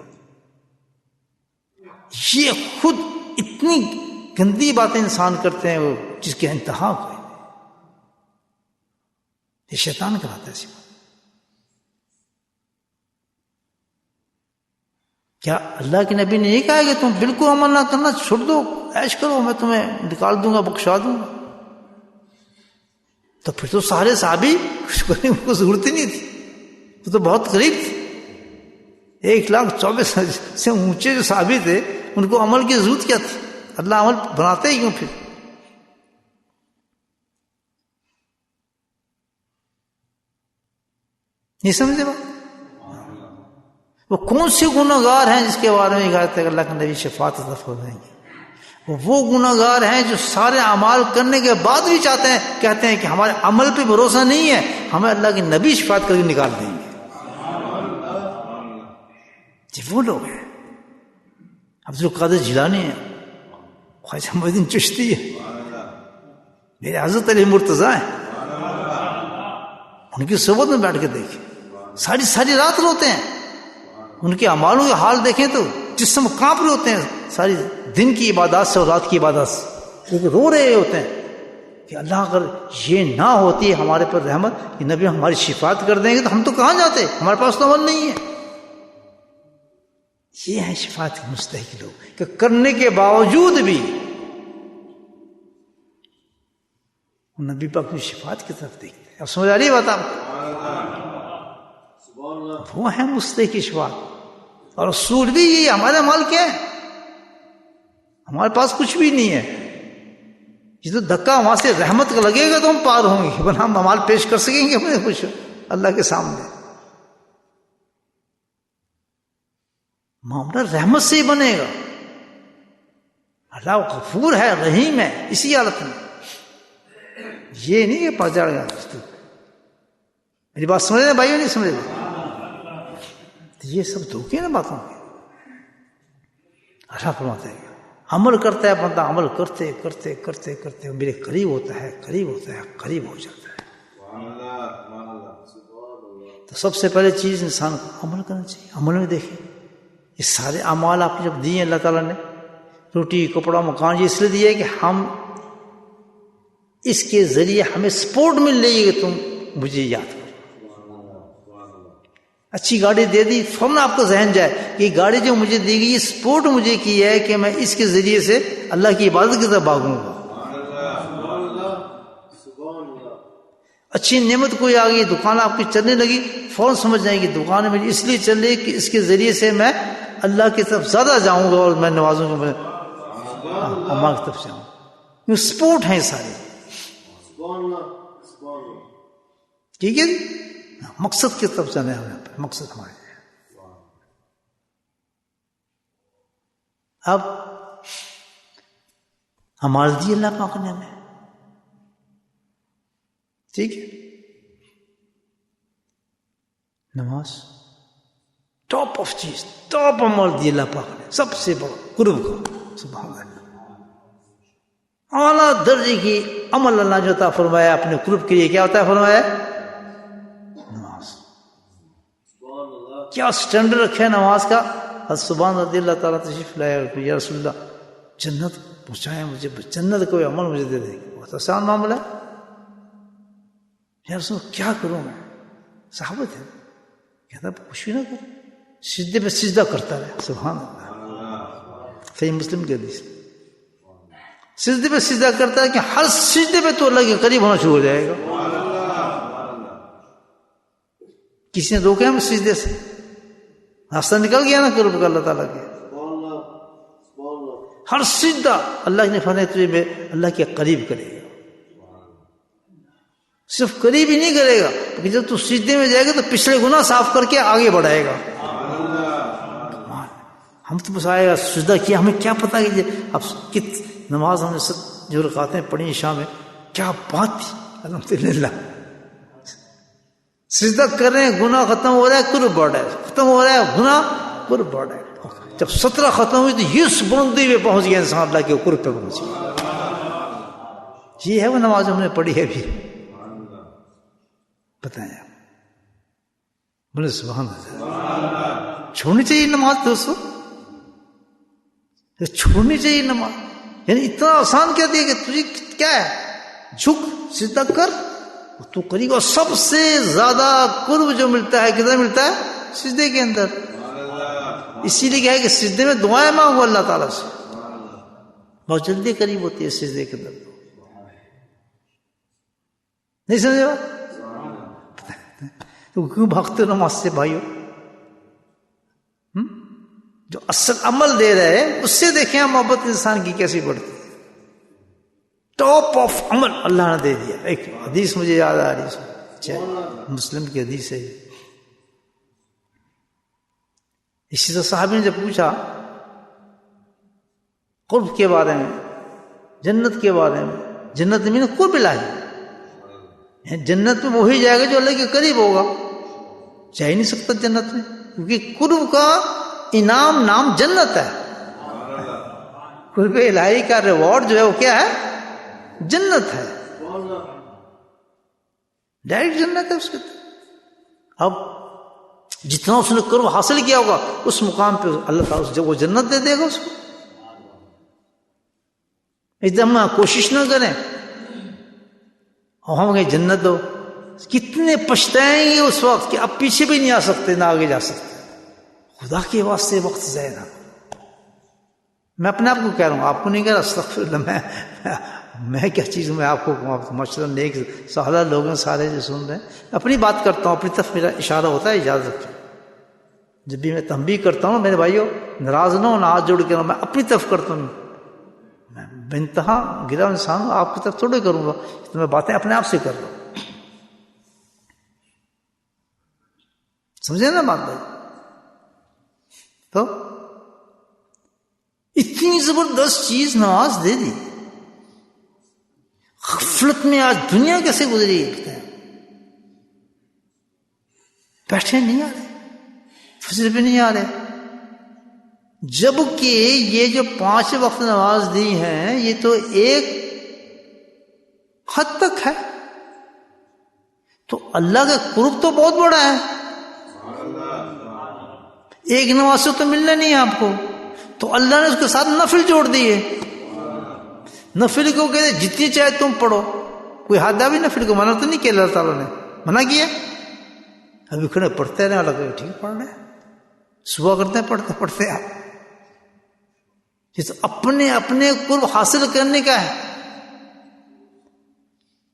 یہ خود اتنی گندی باتیں انسان کرتے ہیں وہ جس کے انتہا کوئی نہیں، یہ شیطان کراتا ہے ایسی بات۔ کیا اللہ کے نبی نے یہ کہا کہ تم بالکل عمل نہ کرنا، چھوڑ دو، عیش کرو، میں تمہیں نکال دوں گا، بخشا دوں گا؟ تو پھر تو سارے صحابی کچھ کرنے کو ضرورت ہی نہیں تھی، وہ تو بہت قریب تھے۔ 1,24,000 سے اونچے جو صحابی تھے ان کو عمل کی ضرورت کیا تھی؟ اللہ عمل بناتے ہی کیوں پھر؟ نہیں سمجھے بات؟ وہ کون سے گناہ گار ہیں جس کے بارے میں کہتے ہیں کہ اللہ کے نبی شفاعت عطا فرمائیں گے؟ وہ گناہ گار ہیں جو سارے اعمال کرنے کے بعد بھی کہتے ہیں کہ ہمارے عمل پہ بھروسہ نہیں ہے، ہمیں اللہ کے نبی شفاعت کر کے نکال دیں گے۔ جی وہ لوگ ہیں، عبدالقادر جیلانی ہے، خواجہ محی الدین چشتی ہے، میرے حضرت علی مرتضیٰ ہیں، ان کی صحبت میں بیٹھ کے دیکھیں، ساری رات روتے ہیں، ان کے اعمالوں کے حال دیکھیں تو جسم کانپ رہے ہوتے ہیں ساری دن کی عبادات سے اور رات کی عبادات سے، لیکن رو رہے ہوتے ہیں کہ اللہ اگر یہ نہ ہوتی ہمارے پر رحمت کہ نبی ہماری شفاعت کر دیں گے تو ہم تو کہاں جاتے، ہمارے پاس تو عمل نہیں ہے۔ یہ ہے شفاعت کے مستحق لوگ کہ کرنے کے باوجود بھی نبی پاک کی شفاعت کی طرف دیکھتے ہیں۔ اب سمجھ آ رہی ہے بات آپ کو؟ وہ ہے مستحق کی شفاعت، اور اصول بھی یہ ہمارے عمل کیا ہے، ہمارے پاس کچھ بھی نہیں ہے، یہ تو دھکا وہاں سے رحمت کا لگے گا تو ہم پار ہوں گے، ورنہ ہم عمل پیش کر سکیں گے اپنے کچھ اللہ کے سامنے؟ معاملہ رحمت سے ہی بنے گا، اللہ غفور ہے، رحیم ہے، اسی حالت میں، یہ نہیں کہ پڑ جائے گا۔ میری بات سمجھ رہے بھائیو؟ نہیں سمجھ رہے؟ یہ سب دھوکے نا باتوں کے۔ اللہ فرماتا ہے عمل کرتا ہے بندہ، عمل کرتے کرتے کرتے کرتے میرے قریب ہوتا ہے، قریب ہوتا ہے، قریب ہو جاتا ہے۔ تو سب سے پہلے چیز انسان کو عمل کرنا چاہیے، عمل میں دیکھیں یہ سارے اعمال آپ کو جب دیے اللہ تعالیٰ نے، روٹی کپڑا مکان، یہ اس لیے دیا ہے کہ ہم اس کے ذریعے ہمیں سپورٹ مل رہی ہے کہ تم مجھے یاد کرو۔ اچھی گاڑی دے دی، فوراً آپ کو ذہن جائے کہ یہ گاڑی جو مجھے دی گئی یہ سپورٹ مجھے کی ہے کہ میں اس کے ذریعے سے اللہ کی عبادت کی طرف بھاگوں گا۔ اچھی نعمت کوئی آ گئی، دکان آپ کی چلنے لگی، فوراً سمجھ جائیں گی دکان میں اس لیے چل رہی کہ اس کے ذریعے سے میں اللہ کی طرف زیادہ جاؤں گا اور میں نوازوں گا، میں اللہ کی طرف جاؤں گا۔ یہ سپورٹ ہیں سارے، ٹھیک ہے؟ مقصد کی طرف جانا ہے ہمیں، مقصد ہمارے۔ اب ہمارے دی اللہ پاک نے ہمیں، ٹھیک ہے، نماز ٹاپ آف چیز، ٹاپ عمل دی اللہ پاک نے، سب سے بڑا قرب کا، سبحان اللہ، اعلیٰ درجے کی عمل اللہ جو عطا فرمایا اپنے قرب کے لیے، کیا عطا فرمایا؟ نماز۔ کیا سٹینڈرڈ رکھا ہے نماز کا؟ حضرت سبحان رضی اللہ تعالیٰ تشریف لائے، یا رسول اللہ جنت پہنچائیں مجھے، جنت کوئی عمل مجھے دے دے، بہت آسان معاملہ ہے۔ یا رسول اللہ کیا کروں میں؟ صحابہ تھے، کہتا کچھ بھی نہ کر، سجدے پہ سجدہ کرتا رہے، سبحان اللہ، صحیح مسلم کی حدیث، سجدے پہ سجدہ کرتا ہے کہ ہر سجدے پہ تو اللہ کے قریب ہونا شروع ہو جائے گا۔ کسی نے روکا ہم سجدے سے؟ راستہ نکل گیا نا قرب کا اللہ تعالیٰ کے. ہر سجدہ اللہ نے فرمایا تجھے میں اللہ کے قریب کرے گا. صرف قریب ہی نہیں کرے گا کہ جب تو سجدے میں جائے گا تو پچھلے گناہ صاف کر کے آگے بڑھائے گا. ہم تو بس آئے گا سجدہ کیا, ہمیں کیا پتا کہ اب نماز ہم نے جو رکعتیں پڑھی شام میں, کیا بات تھی. الحمدللہ سجدہ کر رہے ہیں, گناہ ختم ہو رہا ہے, قرب بڑھ رہا ہے, ختم ہو رہا ہے گناہ, قرب بڑھ رہا ہے. جب 17 ختم ہوئی تو یہ بلندی پہ پہنچ گیا انسان, اللہ کے قرب پہ پہنچ گیا. یہ ہے وہ نماز ہم نے پڑھی ہے ابھی. بتائیں آپ, بولے سبحان اللہ. چھوڑنی چاہیے نماز دوستو, چھوڑنی چاہیے نماز. یعنی اتنا آسان کیا دیا کہ تجھے کیا ہے, جھک سجدہ کر تو قریب. اور سب سے زیادہ قرب جو ملتا ہے کدھر ملتا ہے؟ سجدے کے اندر. اسی لیے کیا ہے کہ سجدے میں دعائیں مانگو اللہ تعالیٰ سے, بہت جلدی قریب ہوتی ہے سجدے کے اندر. نہیں سمجھے بات؟ تو کیوں بھاگتے نماز سے بھائیو؟ جو اصل عمل دے رہے ہیں اس سے دیکھیں محبت انسان کی کیسی بڑھتی ہے. ٹاپ آف عمل اللہ نے دے دیا. ایک حدیث مجھے یاد آ رہی ہے, مسلم کی حدیث ہے. اسی طرح صحابی نے جب پوچھا قرب کے بارے میں, جنت کے بارے میں, جنت میں قرب الہی, جنت میں وہی جائے گا جو اللہ کے قریب ہوگا. جا ہی نہیں سکتا جنت میں, کیونکہ قرب کا انعام نام جنت ہے. قرب الہی کا ریوارڈ جو ہے وہ کیا ہے؟ جنت ہے. ڈائریکٹ جنت ہے اس کے. اب جتنا اس نے قرب حاصل کیا ہوگا اس مقام پہ اللہ تعالیٰ جب وہ جنت دے دے گا اس کو. ایک دم کوشش نہ کریں اور ہم کہیں جنت دو, کتنے پچھتائیں گے اس وقت کہ اب پیچھے بھی نہیں آ سکتے نہ آگے جا سکتے. خدا کے واسطے وقت ضائع نہ. میں اپنے آپ کو کہہ رہا ہوں, آپ کو نہیں کہہ رہا. استغفر اللہ, میں کیا چیز ہوں, میں آپ کو ماشاء اللہ نیک سہلا لوگ ہیں سارے جو سن رہے ہیں. اپنی بات کرتا ہوں, اپنی طرف میرا اشارہ ہوتا ہے, اجازت رکھیں. جب بھی میں تنبیہ کرتا ہوں میرے بھائیو ناراض نہ ہو, نہ ہاتھ جوڑ کے میں اپنی طرف کرتا ہوں. میں بے انتہا گرا انسان ہوں, آپ کی طرف تھوڑے کروں گا. تو میں باتیں اپنے آپ سے کر رہا ہوں. سمجھے نا بات بھائی؟ تو اتنی زبردست چیز نماز دے دی. غفلت میں آج دنیا کیسے گزری ہے؟ بیٹھے نہیں آ رہے, فجر پہ نہیں آ رہے, جبکہ یہ جو 5 وقت نماز دی ہیں یہ تو ایک حد تک ہے. تو اللہ کا قرب تو بہت بڑا ہے. ایک نماز سے تو ملنا نہیں ہے آپ کو, تو اللہ نے اس کے ساتھ نفل جوڑ دیے. نفل کو کہتے جتنی چاہے تم پڑھو, کوئی حد بھی نفل کو منع تو نہیں کیا, اللہ تعالیٰ نے منع کیا. ابھی کھڑے پڑھتے رہے, اللہ کہ ٹھیک پڑھ رہے ہیں, صبح کرتے ہیں پڑھتے پڑھتے آپ. یہ تو اپنے اپنے قرب حاصل کرنے کا ہے.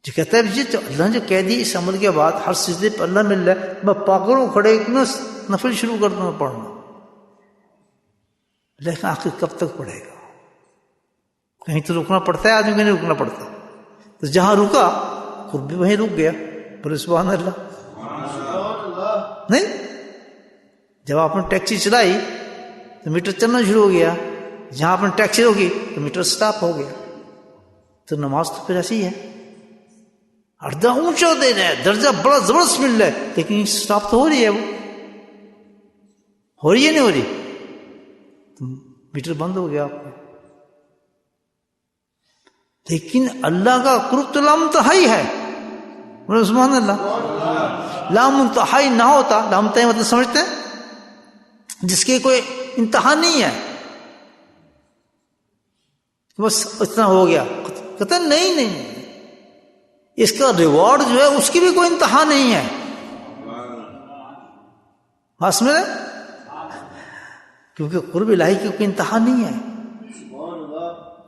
جو کہتا ہے جی تو اللہ نے جو کہہ دی اس عمل کے بعد ہر سجدے پہ اللہ مل رہا ہے, میں پاگل ہوں کھڑے اتنا نفل شروع کر دوں پڑھنا, لیکن آخر کب تک پڑھے گا؟ کہیں تو رکنا پڑتا ہے آدمی, کو نہیں رکنا پڑتا. تو جہاں رکا قرب بھی وہیں رک گیا. بولے سبحان اللہ. نہیں, جب آپ نے ٹیکسی چلائی تو میٹر چلنا شروع ہو گیا, جہاں آپ نے ٹیکسی ہوگی تو میٹر سٹاپ ہو گیا. تو نماز تو پھر ایسی ہے, اردہ اونچا دے رہا ہے, درجہ بڑا زبردست مل رہا ہے, لیکن سٹاپ تو ہو رہی ہے. وہ ہو رہی ہے نہیں ہو رہی, تو میٹر بند ہو گیا آپ کو. لیکن اللہ کا قرب تو لامنتہائی ہے. بولے سبحان اللہ. لامنتہائی نہ ہوتا, لامنتہائی مطلب سمجھتے ہیں جس کے کوئی انتہا نہیں ہے, بس اتنا ہو گیا. کہتے ہیں نہیں, اس کا ریوارڈ جو ہے اس کی بھی کوئی انتہا نہیں ہے. بس میں کیونکہ قرب الہی کی کوئی انتہا نہیں ہے.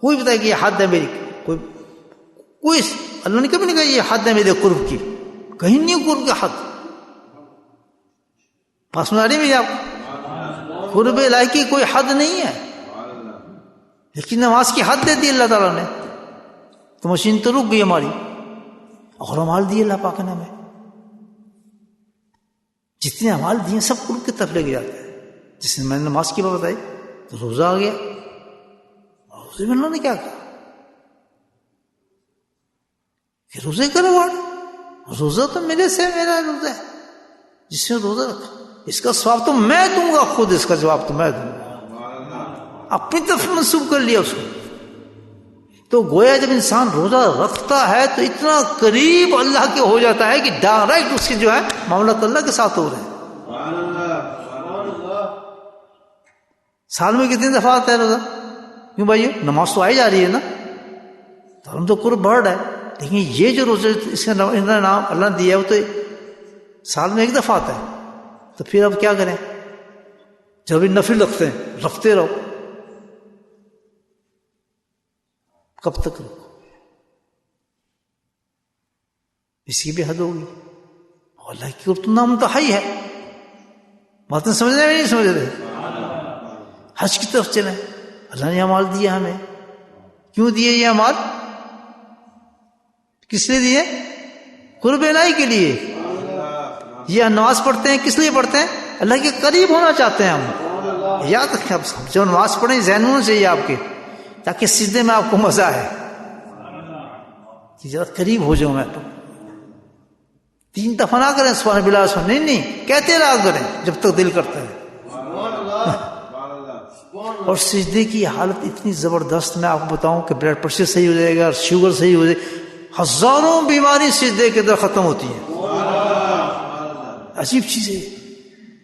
کوئی بتائے کہ یہ حد ہے میری, کوئی اللہ نے کبھی نہیں کہا یہ حد ہے میرے قرب کی, کہیں نہیں قرب کا حد. پاس میں آ رہی میری آپ کو. قرب الہی کی کوئی حد نہیں ہے، لیکن نماز کی حد دے دی اللہ تعالیٰ نے، تو مشین تو رک گئی ہماری، اور امال دیے اللہ پاک نے ہمیں، جتنے امال دیے سب قرب کی طرف لے کے جاتے ہیں. جس نے میں نے نماز کی بات بتائی تو روزہ آ گیا، روزے میں انہوں نے کیا کہا کہ روزے کا ریوارڈ، روزہ تو میرے سے میرا روزہ ہے، جس نے روزہ رکھا اس کا ثواب تو میں دوں گا، خود اس کا جواب تو میں دوں گا، اپنی طرف منسوب کر لیا اس کو. تو گویا جب انسان روزہ رکھتا ہے تو اتنا قریب اللہ کے ہو جاتا ہے کہ ڈائریکٹ اس کے جو ہے معاملات اللہ کے ساتھ ہو رہے ہیں. سال میں کتنی دفعہ آتا ہے روزہ؟ کیوں بھائیو؟ نماز تو آئی جا رہی ہے نا، تو ہم تو قرب بڑھ رہا ہے، لیکن یہ جو روزہ اس کا نام اللہ نے دیا ہے وہ تو سال میں ایک دفعہ آتا ہے. تو پھر اب کیا کریں؟ جب نفل رکھتے ہیں رکھتے رہو، کب تک رکھو؟ اس کی بھی حد ہوگی. اللہ کی قرب تو نامنتہی ہے. باتیں سمجھنے میں نہیں سمجھ رہے. حج کی طرف چلیں، اللہ نے اعمال دیا ہمیں. کیوں دیے یہ اعمال؟ کس لیے دیے؟ قرب الہی کے لیے. یہ نماز پڑھتے ہیں کس لیے پڑھتے ہیں؟ اللہ کے قریب ہونا چاہتے ہیں ہم. یاد رکھیں، اب جو نماز پڑھیں ذہن ہونا چاہیے آپ کے، تاکہ سجدے میں آپ کو مزہ آئے کہ ذرا قریب ہو جاؤں میں. تو 3 دفعہ نہ کریں سبحان بلا سبحان، نہیں کہتے رہا کریں جب تک دل کرتا ہے. اور سجدے کی حالت اتنی زبردست، میں آپ کو بتاؤں کہ بلڈ پریشر صحیح ہو جائے گا، شوگر صحیح ہو جائے، ہزاروں بیماری سجدے کے اندر ختم ہوتی ہیں. عجیب چیز ہے،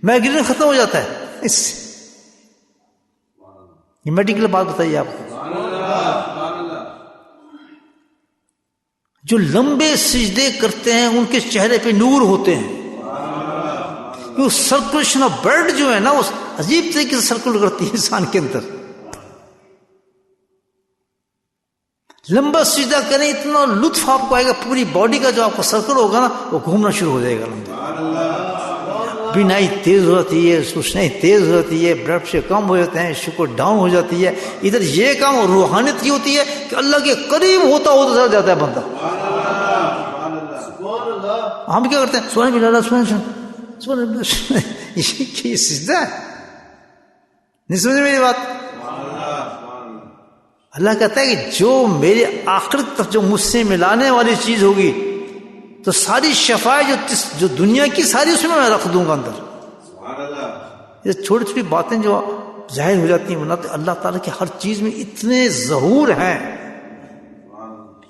مائگرین ختم ہو جاتا ہے اس سے. یہ میڈیکل بات بتائیے آپ کو. جو لمبے سجدے کرتے ہیں ان کے چہرے پہ نور ہوتے ہیں، وہ سرکولیشن آف بلڈ جو ہے نا وہ عجیب طریقے سے سرکل کرتی ہے انسان کے اندر. لمبا سجدہ کریں اتنا لطف آپ کو آئے گا، پوری باڈی کا جو آپ کا سرکل ہوگا نا وہ گھومنا شروع ہو جائے گا. بینائی تیز ہو جاتی ہے، سوچنائی تیز ہو جاتی ہے، بلڈ پریشر کم ہو جاتے ہیں، شکر ڈاؤن ہو جاتی ہے. ادھر یہ کام اور روحانیت یہ ہوتی ہے کہ اللہ کے قریب ہوتا ہوتا جاتا ہے بندہ. ہم کیا کرتے ہیں؟ سونے بھی لالا سونے یہ سجدہ ہے. نہیں سمجھے میری بات؟ اللہ کہتا ہے کہ جو میرے آخرت تک جو مجھ سے ملانے والی چیز ہوگی تو ساری شفاعت جو دنیا کی ساری اس میں رکھ دوں گا اندر. یہ چھوٹی چھوٹی باتیں جو ظاہر ہو جاتی ہیں، ورنہ تو اللہ تعالیٰ کی ہر چیز میں اتنے ظہور ہیں،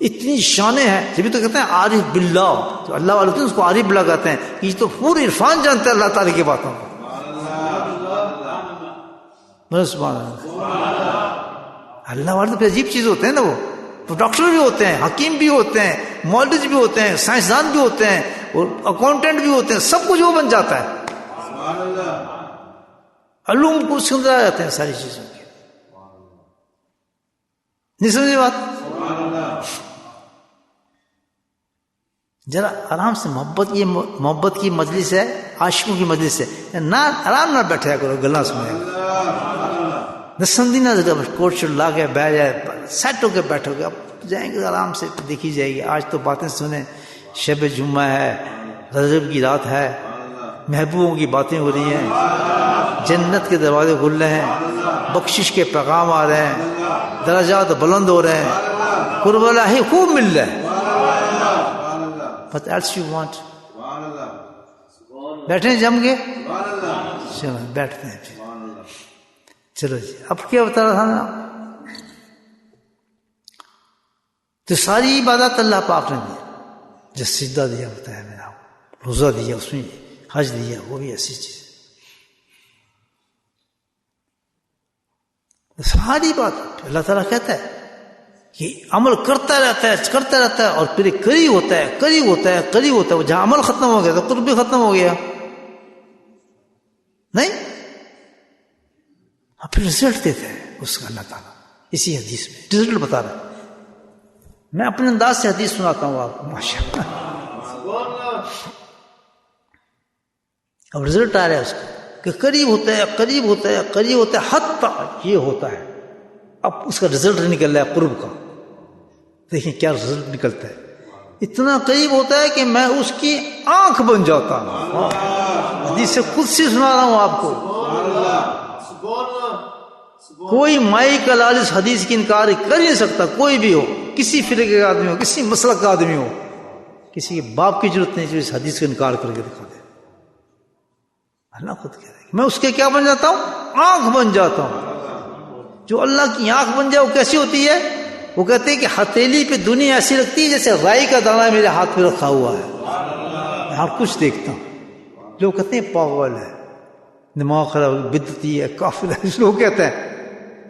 اتنی شانیں ہیں. جبھی تو کہتے ہیں عارف باللہ، جو اللہ والے ہوتے ہیں اس کو عارف باللہ کہتے ہیں. یہ تو پورے عرفان جانتے ہیں اللہ تعالیٰ کی باتوں کو. سبحان اللہ. اللہ والے تو پھر عجیب چیز ہوتے ہیں نا، وہ ڈاکٹر بھی ہوتے ہیں، حکیم بھی ہوتے ہیں، مولوی بھی ہوتے ہیں، سائنسدان بھی ہوتے ہیں، اور اکاؤنٹنٹ بھی ہوتے ہیں. سب کچھ وہ بن جاتا ہے. علوم کو اس کے اندر آ جاتے ہیں ساری چیزوں کے. نہیں سمجھے بات؟ ذرا آرام سے محبت کی مجلس ہے، عاشقوں کی مجلس ہے، نہ آرام نہ بیٹھا کرو، گلا سنیں. نسندی نہ کوٹ شوٹ لا کے بیٹھ جائے، سیٹ ہو کے بیٹھو گے، اب جائیں گے آرام سے دیکھی جائے گی. آج تو باتیں سنیں، شب جمعہ ہے، رجب کی رات ہے، محبوبوں کی باتیں ہو رہی ہیں، جنت کے دروازے کھل رہے ہیں، بخشش کے پیغام آ رہے ہیں، درجات بلند ہو رہے ہیں، قرب الہی خوب مل رہا ہے. What else you want؟ بیٹھیں جم کے، چلو بیٹھتے ہیں. چلو جی، اب کیا بتا رہا تھا نا؟ تو ساری عبادت اللہ پاک نے دی. جو سجدہ دیا ہوتا ہے میرا، روزہ دیا، اس میں حج دیا، وہ بھی ایسی چیز. ساری بات اللہ تعالیٰ کہتا ہے کہ عمل کرتا رہتا ہے اور پھر قریب ہوتا ہے. جہاں عمل ختم ہو گیا تو قرب بھی ختم ہو گیا. نہیں، پھر رزلٹ دیتا ہے اس کا اللہ تعالیٰ. اسی حدیث میں رزلٹ بتا رہا ہے. میں اپنے انداز سے حدیث سناتا ہوں آپ کو، ماشاءاللہ. اب رزلٹ آ رہا ہے اس کا کہ قریب ہوتا ہے قریب ہوتا ہے قریب ہوتا ہے حتیٰ یہ ہوتا ہے اب اس کا رزلٹ نکل رہا ہے قرب کا. دیکھیں کیا رزلٹ نکلتا ہے. اتنا قریب ہوتا ہے کہ میں اس کی آنکھ بن جاتا ہوں. حدیث قدسی سنا رہا ہوں آپ کو. کوئی مائی کا لال اس حدیث کی انکار کر ہی نہیں سکتا. کوئی بھی ہو، کسی فرقے کا آدمی ہو، کسی مسلک کا آدمی ہو، کسی کے باپ کی ضرورت نہیں جو اس حدیث کا انکار کر کے دکھا دے. اللہ خود کہہ رہا ہے کہ میں اس کے کیا بن جاتا ہوں؟ آنکھ بن جاتا ہوں. جو اللہ کی آنکھ بن جائے وہ کیسی ہوتی ہے؟ وہ کہتے ہیں کہ ہتھیلی پہ دنیا ایسی لگتی ہے جیسے رائی کا دانہ میرے ہاتھ پہ رکھا ہوا ہے. میں ہر کچھ دیکھتا ہوں. لوگ کہتے ہیں پاگل ہے، دماغ خراب، بدعتی ہے، کافر ہے. لوگ کہتے ہیں،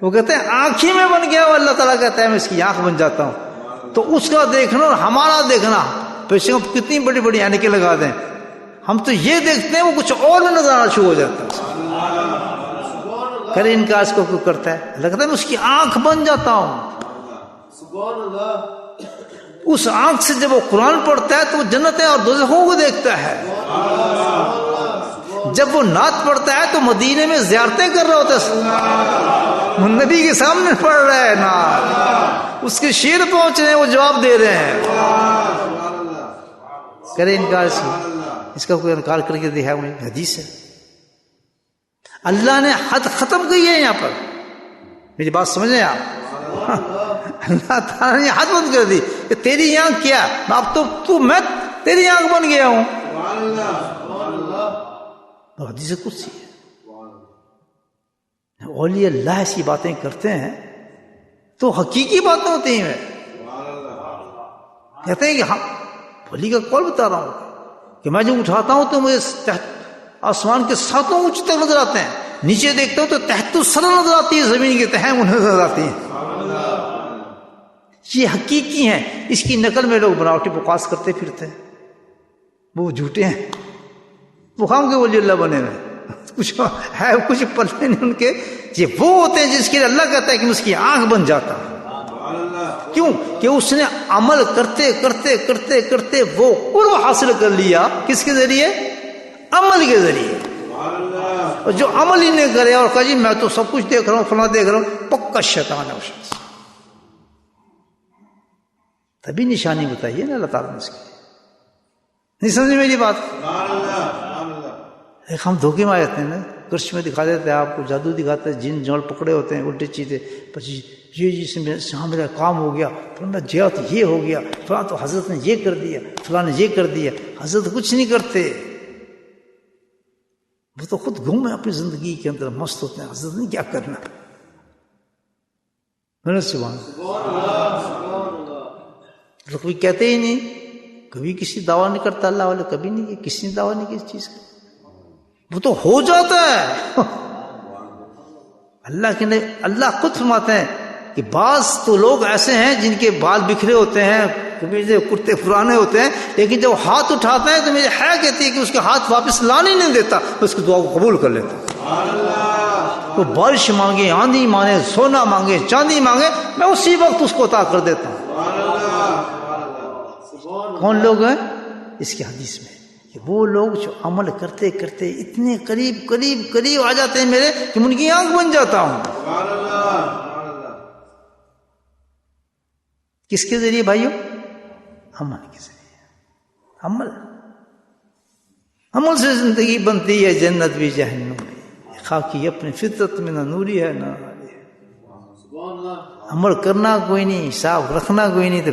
وہ کہتے ہیں آنکھ ہی میں بن گیا. اللہ تعالیٰ کہتا ہے میں اس کی آنکھ بن جاتا ہوں. تو اس کا دیکھنا اور ہمارا دیکھنا، پیسے کو کتنی بڑی بڑی عینکیں لگا دیں، ہم تو یہ دیکھتے ہیں وہ کچھ اور میں نظر آنا شروع ہو جاتا ہے. کرے انکار اس کو کوئی کرتا ہے. اللہ کہتا ہے میں اس کی آنکھ بن جاتا ہوں. اس آنکھ سے جب وہ قرآن پڑھتا ہے تو وہ جنتیں اور دوزخوں کو دیکھتا ہے. جب وہ نعت پڑھتا ہے تو مدینے میں زیارتیں کر رہا ہوتا ہے، نبی کے سامنے پڑھ رہا ہے نعت، اس کے شعر پہنچ رہے ہیں، وہ جواب دے رہے ہیں. کرے انکار اس کا کوئی انکار کر کے دکھایا مجھے. حدیث ہے. اللہ نے حد ختم کی ہے. یہاں پر میری بات سمجھیں آپ، اللہ تعالیٰ نے حد بند کر دی کہ تیری آنکھ کیا، اب تو میں تیری آنکھ بن گیا ہوں. حدیث قدسی ہے. اولیاء اللہ ایسی باتیں کرتے ہیں تو حقیقی باتیں ہوتی ہیں. کہتے ہیں کہ ہم ولی کا قول بتا رہا ہوں کہ میں جب اٹھاتا ہوں تو مجھے آسمان کے ساتوں اونچے تک نظر آتے ہیں، نیچے دیکھتا ہوں تو تحت السر نظر آتی ہے، زمین کے تہہ نظر آتی ہیں. یہ حقیقی ہیں. اس کی نقل میں لوگ بناوٹی بکواس کرتے پھرتے ہیں، وہ جھوٹے ہیں. وہ ہم کے ولی اللہ بنے ہوئے، کچھ ہے کچھ پلے نہیں ان کے. یہ وہ ہوتے ہیں جس کے لیے اللہ کہتا ہے کہ میں اس کی آنکھ بن جاتا ہوں. کیوں کہ اس نے عمل کرتے کرتے کرتے کرتے وہ قرب حاصل کر لیا. کس کے ذریعے؟ عمل کے ذریعے. اور جو عمل ہی نہیں کرے اور کہا جی میں تو سب کچھ دیکھ رہا ہوں، فلاں دیکھ رہا ہوں، پکا شیطان ہے. تبھی نشانی بتائیے نا اللہ تعالیٰ نے اس کی. نہیں سمجھے میری بات؟ ایک ہم دھوکے میں آ جاتے ہیں نا، کرش میں دکھا دیتے ہیں آپ کو، جادو دکھاتے ہیں، جن جوڑ پکڑے ہوتے ہیں الٹے چیزیں. یہ میرا کام ہو گیا، فلاں جیا تو یہ ہو گیا، فلاں تو حضرت نے یہ کر دیا، فلاں نے یہ کر دیا. حضرت کچھ نہیں کرتے، وہ تو خود گم ہے اپنی زندگی کے اندر، مست ہوتے ہیں. حضرت نے کیا کرنا. سبحان تو کوئی کہتے ہی نہیں، کبھی کسی دعویٰ نہیں کرتا اللہ والے، کبھی نہیں کیا، کسی نے دعویٰ نہیں کیا اس چیز کا. وہ تو ہو جاتا ہے. اللہ خود فرماتے ہیں کہ بعض تو لوگ ایسے ہیں جن کے بال بکھرے ہوتے ہیں، کبھی کرتے پرانے ہوتے ہیں، لیکن جب ہاتھ اٹھاتے ہیں تو میری ہے کہتی ہے کہ اس کے ہاتھ واپس لانے نہیں دیتا، اس کی دعا کو قبول کر لیتا. وہ بارش مانگے، آندھی مانگے، سونا مانگے، چاندی مانگے، میں اسی وقت اس کو عطا کر دیتا ہوں. کون لوگ ہیں اس کی حدیث میں؟ کہ وہ لوگ جو عمل کرتے کرتے اتنے قریب قریب قریب آ جاتے ہیں میرے کہ ان کی آنکھ بن جاتا ہوں. کس کے ذریعے بھائیو؟ عمل کے ذریعے. عمل سے زندگی بنتی ہے، جنت بھی جہنم بھی. خاکی اپنی فطرت میں نہ نوری ہے نہ ناری ہے. عمل کرنا کوئی نہیں، حساب رکھنا کوئی نہیں، تو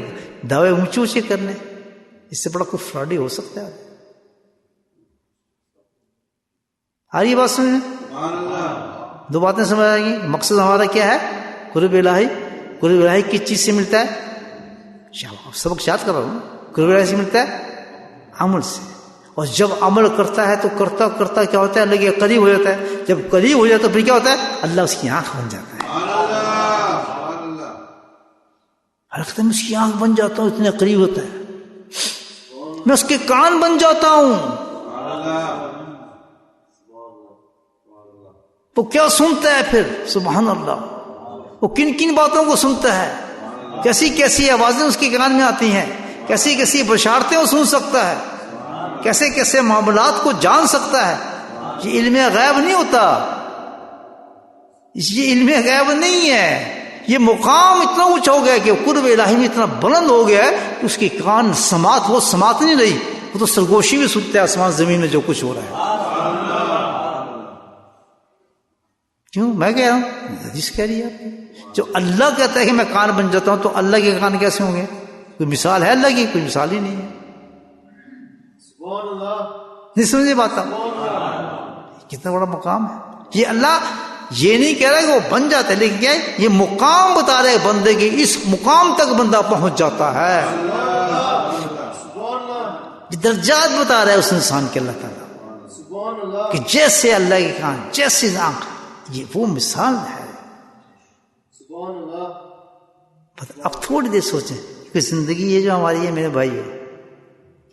دعوے اونچے اونچے کرنے، اس سے بڑا کوئی فراڈی ہو سکتا ہے؟ آ رہی بات سمجھ میں؟ دو باتیں سمجھ آئیں گی. مقصد ہمارا کیا ہے؟ قرب الہی. قرب الہی کس چیز سے ملتا ہے؟ سبق یاد کر رہا ہوں. قرب الہی سے ملتا ہے عمل سے. اور جب عمل کرتا ہے تو کرتا کرتا کیا ہوتا ہے؟ اللہ کے قریب ہو جاتا ہے. جب قریب ہو جاتا ہے پھر کیا ہوتا ہے؟ اللہ اس کی آنکھ بن جاتا ہے. میں اس کی آنکھ بن جاتا ہوں، اتنے قریب ہوتا ہے. میں اس کے کان بن جاتا ہوں. وہ کیا سنتا ہے پھر؟ سبحان اللہ. وہ کن کن باتوں کو سنتا ہے، کیسی کیسی آوازیں اس کے کان میں آتی ہیں، کیسی کیسی بشارتیں وہ سن سکتا ہے، کیسے کیسے معاملات کو جان سکتا ہے. یہ علم غیب نہیں ہوتا، یہ علم غیب نہیں ہے، یہ مقام اتنا اونچا ہو گیا کہ قرب الہی میں اتنا بلند ہو گیا ہے کہ اس کی کان سماعت وہ سماعت نہیں رہی، وہ تو سرگوشی بھی سنتے ہیں آسمان زمین میں جو کچھ ہو رہا ہے۔ کیوں؟ میں کہہ رہا ہوں، حدیث کہہ رہی ہے آپ کی، جو اللہ کہتا ہے کہ میں کان بن جاتا ہوں تو اللہ کے کان کیسے ہوں گے؟ کوئی مثال ہے اللہ کی؟ کوئی مثال ہی نہیں ہے۔ نہیں سمجھے بات آپ؟ کتنا بڑا مقام ہے یہ۔ اللہ یہ نہیں کہہ رہا کہ وہ بن جاتا ہے، لیکن کیا ہے، یہ مقام بتا رہے بندے کے، اس مقام تک بندہ پہنچ جاتا ہے، یہ درجات بتا رہا ہے اس انسان کے اللہ تعالیٰ کہ جیسے اللہ کے کان، جیسے آنکھ، یہ وہ مثال ہے۔ اب تھوڑی دیر سوچیں کہ زندگی یہ جو ہماری ہے میرے بھائیو،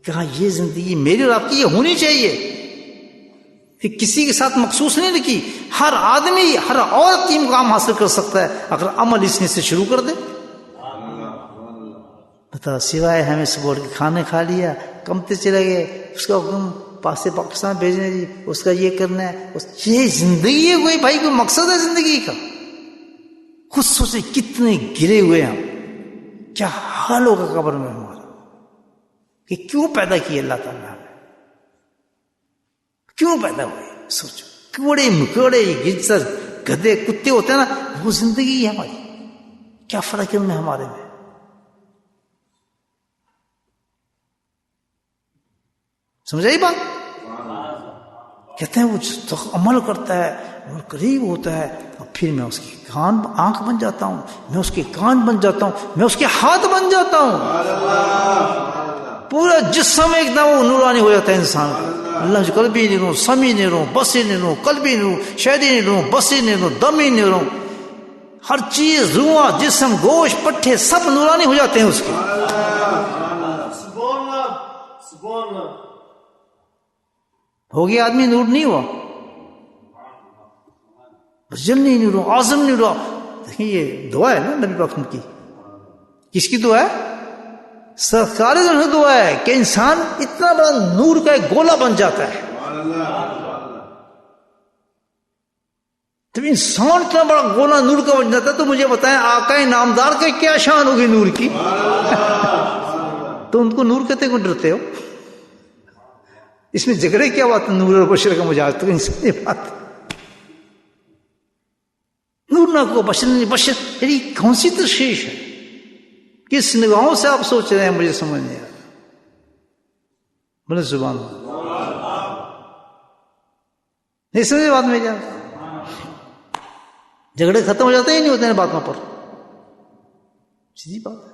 کہاں یہ زندگی میری اور آپ کی یہ ہونی چاہیے کہ کسی کے ساتھ مخصوص نہیں لکھی، ہر آدمی ہر عورت یہ مقام حاصل کر سکتا ہے اگر عمل اس نے سے شروع کر دے۔ بتا، سوائے ہمیں صبح کے کھانے کھا لیا، کمتے چلے گئے، اس کا حکم پاسے پاکستان بھیجنے جی، اس کا یہ کرنا ہے، یہ زندگی ہے کوئی بھائی؟ کوئی مقصد ہے زندگی کا؟ خود سوچے کتنے گرے ہوئے ہم، کیا حال ہوگا قبر میں ہمارا، کہ کیوں پیدا کیے اللہ تعالیٰ نے، کیوں پیدا ہوئے؟ سوچو، کوڑے مکوڑے گجر گدھے کتے ہوتے ہیں نا، وہ زندگی ہے ہماری، کیا فرق ہے ان میں ہمارے میں؟ سمجھائی بات؟ کہتے ہیں وہ عمل کرتا ہے اور قریب ہوتا ہے، اور پھر میں اس کی کان آنکھ بن جاتا ہوں، میں اس کے کان بن جاتا ہوں، میں اس کے ہاتھ بن جاتا ہوں، پورا جسم ایک دم وہ نورانی ہو جاتا ہے انسان کا۔ اللہ جو قلبی نہیں رہوں، سمی نہیں رہوں، بسی نہیں رہوں، قلبی نہیں رہوں، شہدی نہیں رہوں، بسی نہیں رہوں، دمی نہیں رہوں، ہر چیز روح جسم گوشت پٹھے سب نورانی ہو جاتے ہیں اس کے۔ ہو گیا آدمی نور نہیں ہوا، بس جلنی نہیں رہا، اعظم نہیں رہا۔ دیکھیں یہ دعا ہے نا نبی پاک کی، کس کی دعا ہے؟ سرکار دعا ہے کہ انسان اتنا بڑا نور کا ایک گولا بن جاتا ہے۔ جب انسان اتنا بڑا گولا نور کا بن جاتا ہے تو مجھے بتائیں آقا نامدار کا کیا شان ہوگی نور کی؟ تو ان کو نور کہتے کیوں ڈرتے ہو؟ اس میں جھگڑے کیا بات ہے؟ نور اور بشر کا مجاز تو انسانی بات، نور نہ کو بشر نہیں، بشر یعنی کون سی تشخیص ہے؟ کس نگاہوں سے آپ سوچ رہے ہیں؟ مجھے سمجھ نہیں آ رہا۔ بولے زبان نہیں سمجھے بات میں؟ کیا جھگڑے ختم ہو جاتے ہی نہیں ہوتے ہیں باتوں پر، سیدھی بات ہے۔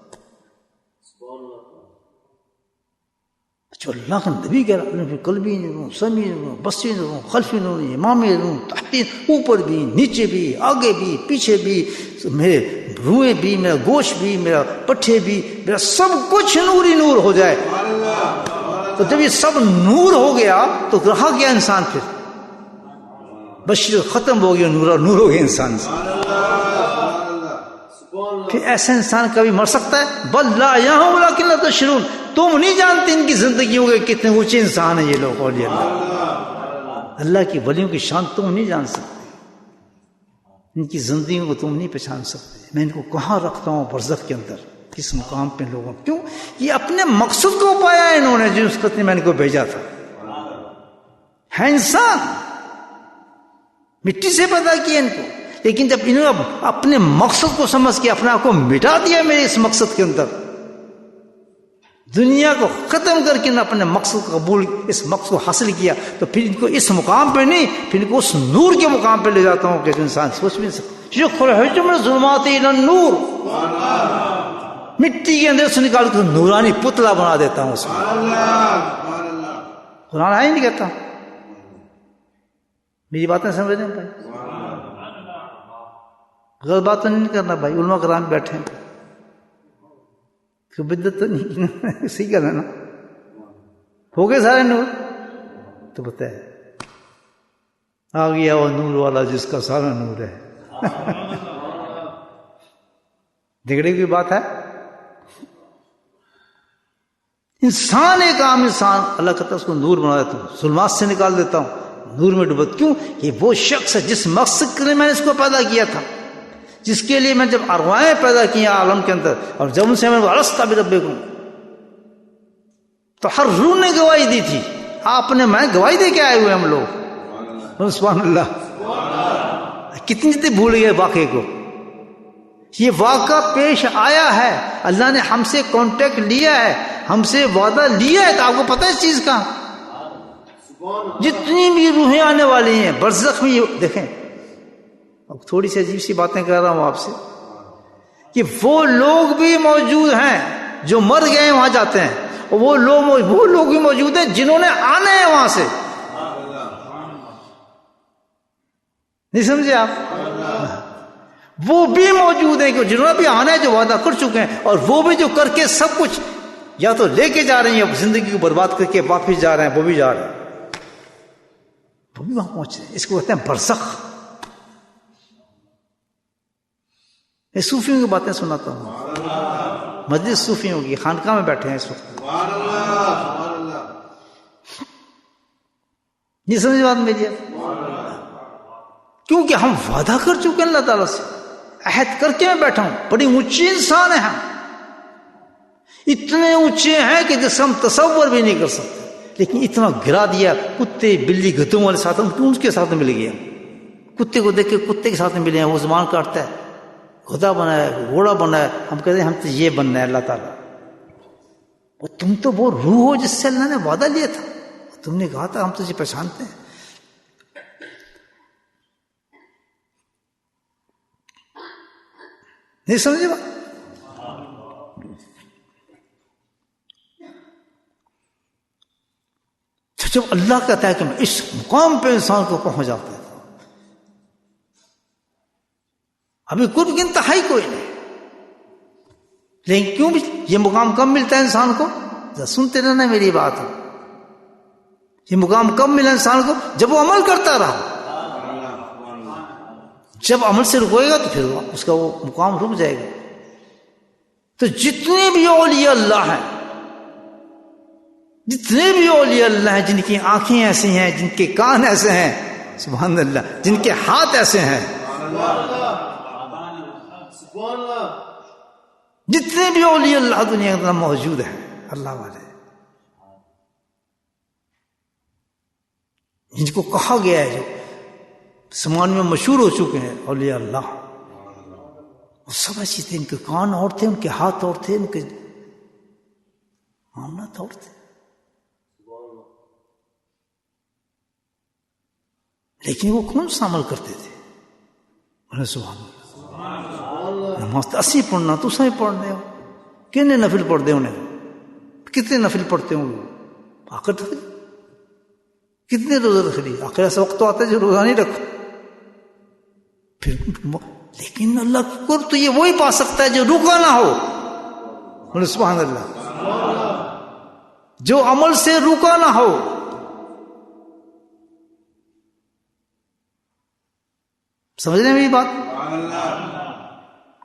جو اللہ کا نبی کہہ رہا، قلبی نہیں رہوں، سمی نہیں رہوں، بسی نہیں رہوں، خلفی نہیں رہوں، امامی نہیں رہوں، تحتی، اوپر بھی نیچے بھی آگے بھی پیچھے بھی، میرے روئیں بھی، میرا گوشت بھی، میرا پٹھے بھی، میرا سب کچھ نور ہی نور ہو جائے۔ تو جب یہ سب نور ہو گیا تو رہا کیا انسان؟ پھر بشیر ختم ہو گیا، نور نور ہو گیا انسان سے۔ پھر ایسا انسان کبھی مر سکتا ہے؟ بل لا یہاں ولکن لا تشعرون، تم نہیں جانتے ان کی زندگیوں کے کتنے اونچے انسان ہیں یہ لوگ، اولیاء اللہ، اللہ کی ولیوں کی شان تم نہیں جان سکتے، ان کی زندگیوں کو تم نہیں پہچان سکتے۔ میں ان کو کہاں رکھتا ہوں برزخ کے اندر، کس مقام پہ لوگوں، کیوں؟ یہ اپنے مقصد کو پایا ہے انہوں نے، جو اس قطع میں ان کو بھیجا تھا۔ ہے انسان، مٹی سے پیدا کیا ان کو، لیکن جب انہوں نے اپنے مقصد کو سمجھ کے اپنے آپ کو مٹا دیا میرے اس مقصد کے اندر، دنیا کو ختم کر کے اپنے مقصد کو قبول، اس مقصد کو حاصل کیا، تو پھر ان کو اس مقام پہ نہیں، پھر ان کو اس نور کے مقام پہ لے جاتا ہوں کہ انسان سوچ بھی نہیں سکتا۔ یخرج من الظلمات الی النور، مٹی کے اندر سے نکال کے نورانی پتلا بنا دیتا ہوں اس میں۔ قرآن آئے نہیں کہتا؟ میری باتیں سمجھ رہے ہیں بھائی؟ غلط بات تو نہیں کرنا بھائی، علماء کرام بیٹھے ہیں، بدعت تو نہیں، صحیح کرنا نا، ہو گئے سارے نور، تو بتائے آ گیا وہ نور والا جس کا سارا نور ہے۔ جھگڑے کی بات ہے؟ انسان ایک عام انسان اللہ کہتا ہے اس کو نور بنا دیتا ہوں، ظلمات سے نکال دیتا ہوں، نور میں ڈوبا. کیوں؟ کہ وہ شخص ہے جس مقصد کے لیے میں نے اس کو پیدا کیا تھا، جس کے لیے میں جب ارواحیں پیدا کی عالم کے اندر، اور جب ان سے میں الست بربکم، تو ہر روح نے گواہی دی تھی. آپ نے میں گواہی دے کے آئے ہوئے ہم لوگ. سبحان اللہ. کتنی دیر بھول گئے واقعے کو. یہ واقعہ پیش آیا ہے، اللہ نے ہم سے کانٹیکٹ لیا ہے، ہم سے وعدہ لیا ہے. تو آپ کو پتہ ہے اس چیز کا. جتنی بھی روحیں آنے والی ہیں برزخ میں، دیکھیں اب تھوڑی سی عجیب سی باتیں کر رہا ہوں آپ سے، کہ وہ لوگ بھی موجود ہیں جو مر گئے وہاں جاتے ہیں، اور وہ لوگ بھی موجود ہیں جنہوں نے آنا ہے وہاں سے. نہیں سمجھے آپ؟ وہ بھی موجود ہیں جنہوں نے بھی آنا ہے، جو وعدہ کر چکے ہیں، اور وہ بھی جو کر کے سب کچھ یا تو لے کے جا رہے ہیں یا زندگی کو برباد کر کے واپس جا رہے ہیں، وہ بھی جا رہے ہیں، وہ بھی وہاں پہنچ رہے ہیں. اس کو کہتے ہیں برزخ. میں صوفیوں کی باتیں سناتا ہوں، مجلس صوفیوں کی، خانقاہ میں بیٹھے ہیں اس وقت. یہ سمجھ بات میری ہے. کیونکہ ہم وعدہ کر چکے ہیں اللہ تعالیٰ سے، عہد کر کے میں بیٹھا ہوں. بڑی اونچی انسان ہیں ہم، اتنے اونچے ہیں کہ جس ہم تصور بھی نہیں کر سکتے. لیکن اتنا گرا دیا، کتے بلی گدھوں والے ساتھ ہم کیوں اس کے ساتھ مل گیا. کتے کو دیکھ کے کتے کے ساتھ ملے ہیں، وہ زبان کاٹتا ہے، گدھا بنا ہے، گھوڑا بنا ہے. ہم کہتے ہیں ہم تو یہ بننا ہے. اللہ تعالیٰ، وہ تم تو وہ روح ہو جس سے اللہ نے وعدہ لیا تھا، تم نے کہا تھا ہم تجھے پہچانتے ہیں. نہیں سمجھے بات؟ جب اللہ کہتا ہے کہ میں اس مقام پہ انسان کو پہنچ جاتا ہے، ابھی قرب کی انتہائی کوئی نہیں، لیکن کیوں بھی یہ مقام کب ملتا ہے انسان کو؟ سنتے رہنا میری بات. یہ مقام کب ملا انسان کو؟ جب وہ عمل کرتا رہا. جب عمل سے رکوئے گا تو پھر اس کا وہ مقام رک جائے گا. تو جتنے بھی اولیاء اللہ ہیں، جتنے بھی اولیاء اللہ ہیں، جن کی آنکھیں ایسی ہیں، جن کے کان ایسے ہیں، سبحان اللہ، جن کے ہاتھ ایسے ہیں، جتنے بھی اولیاء اللہ دنیا کے اندر موجود ہیں، اللہ والے، جن کو کہا گیا ہے، جو سمان میں مشہور ہو چکے ہیں اولیاء اللہ، وہ سب ایسی تھے. ان کے کان اور تھے، ان کے ہاتھ اور تھے، ان کے معاملات اور تھے. لیکن وہ کون سا عمل کرتے تھے؟ سبحان اللہ. نماز اسی پڑھنا تو سہی پڑھنے ہو، کتنے نفل پڑھتے انہیں، کتنے نفل پڑھتے ہوں لوگ، آخر تک کتنے روزہ رکھ لی. آخر ایسا وقت تو آتا ہے جو روزہ نہیں رکھو پھر. لیکن اللہ کی قرب تو یہ وہی پا سکتا ہے جو رکا نہ ہو. سبحان اللہ. جو عمل سے رکا نہ ہو. سمجھ رہے ہیں میری بات؟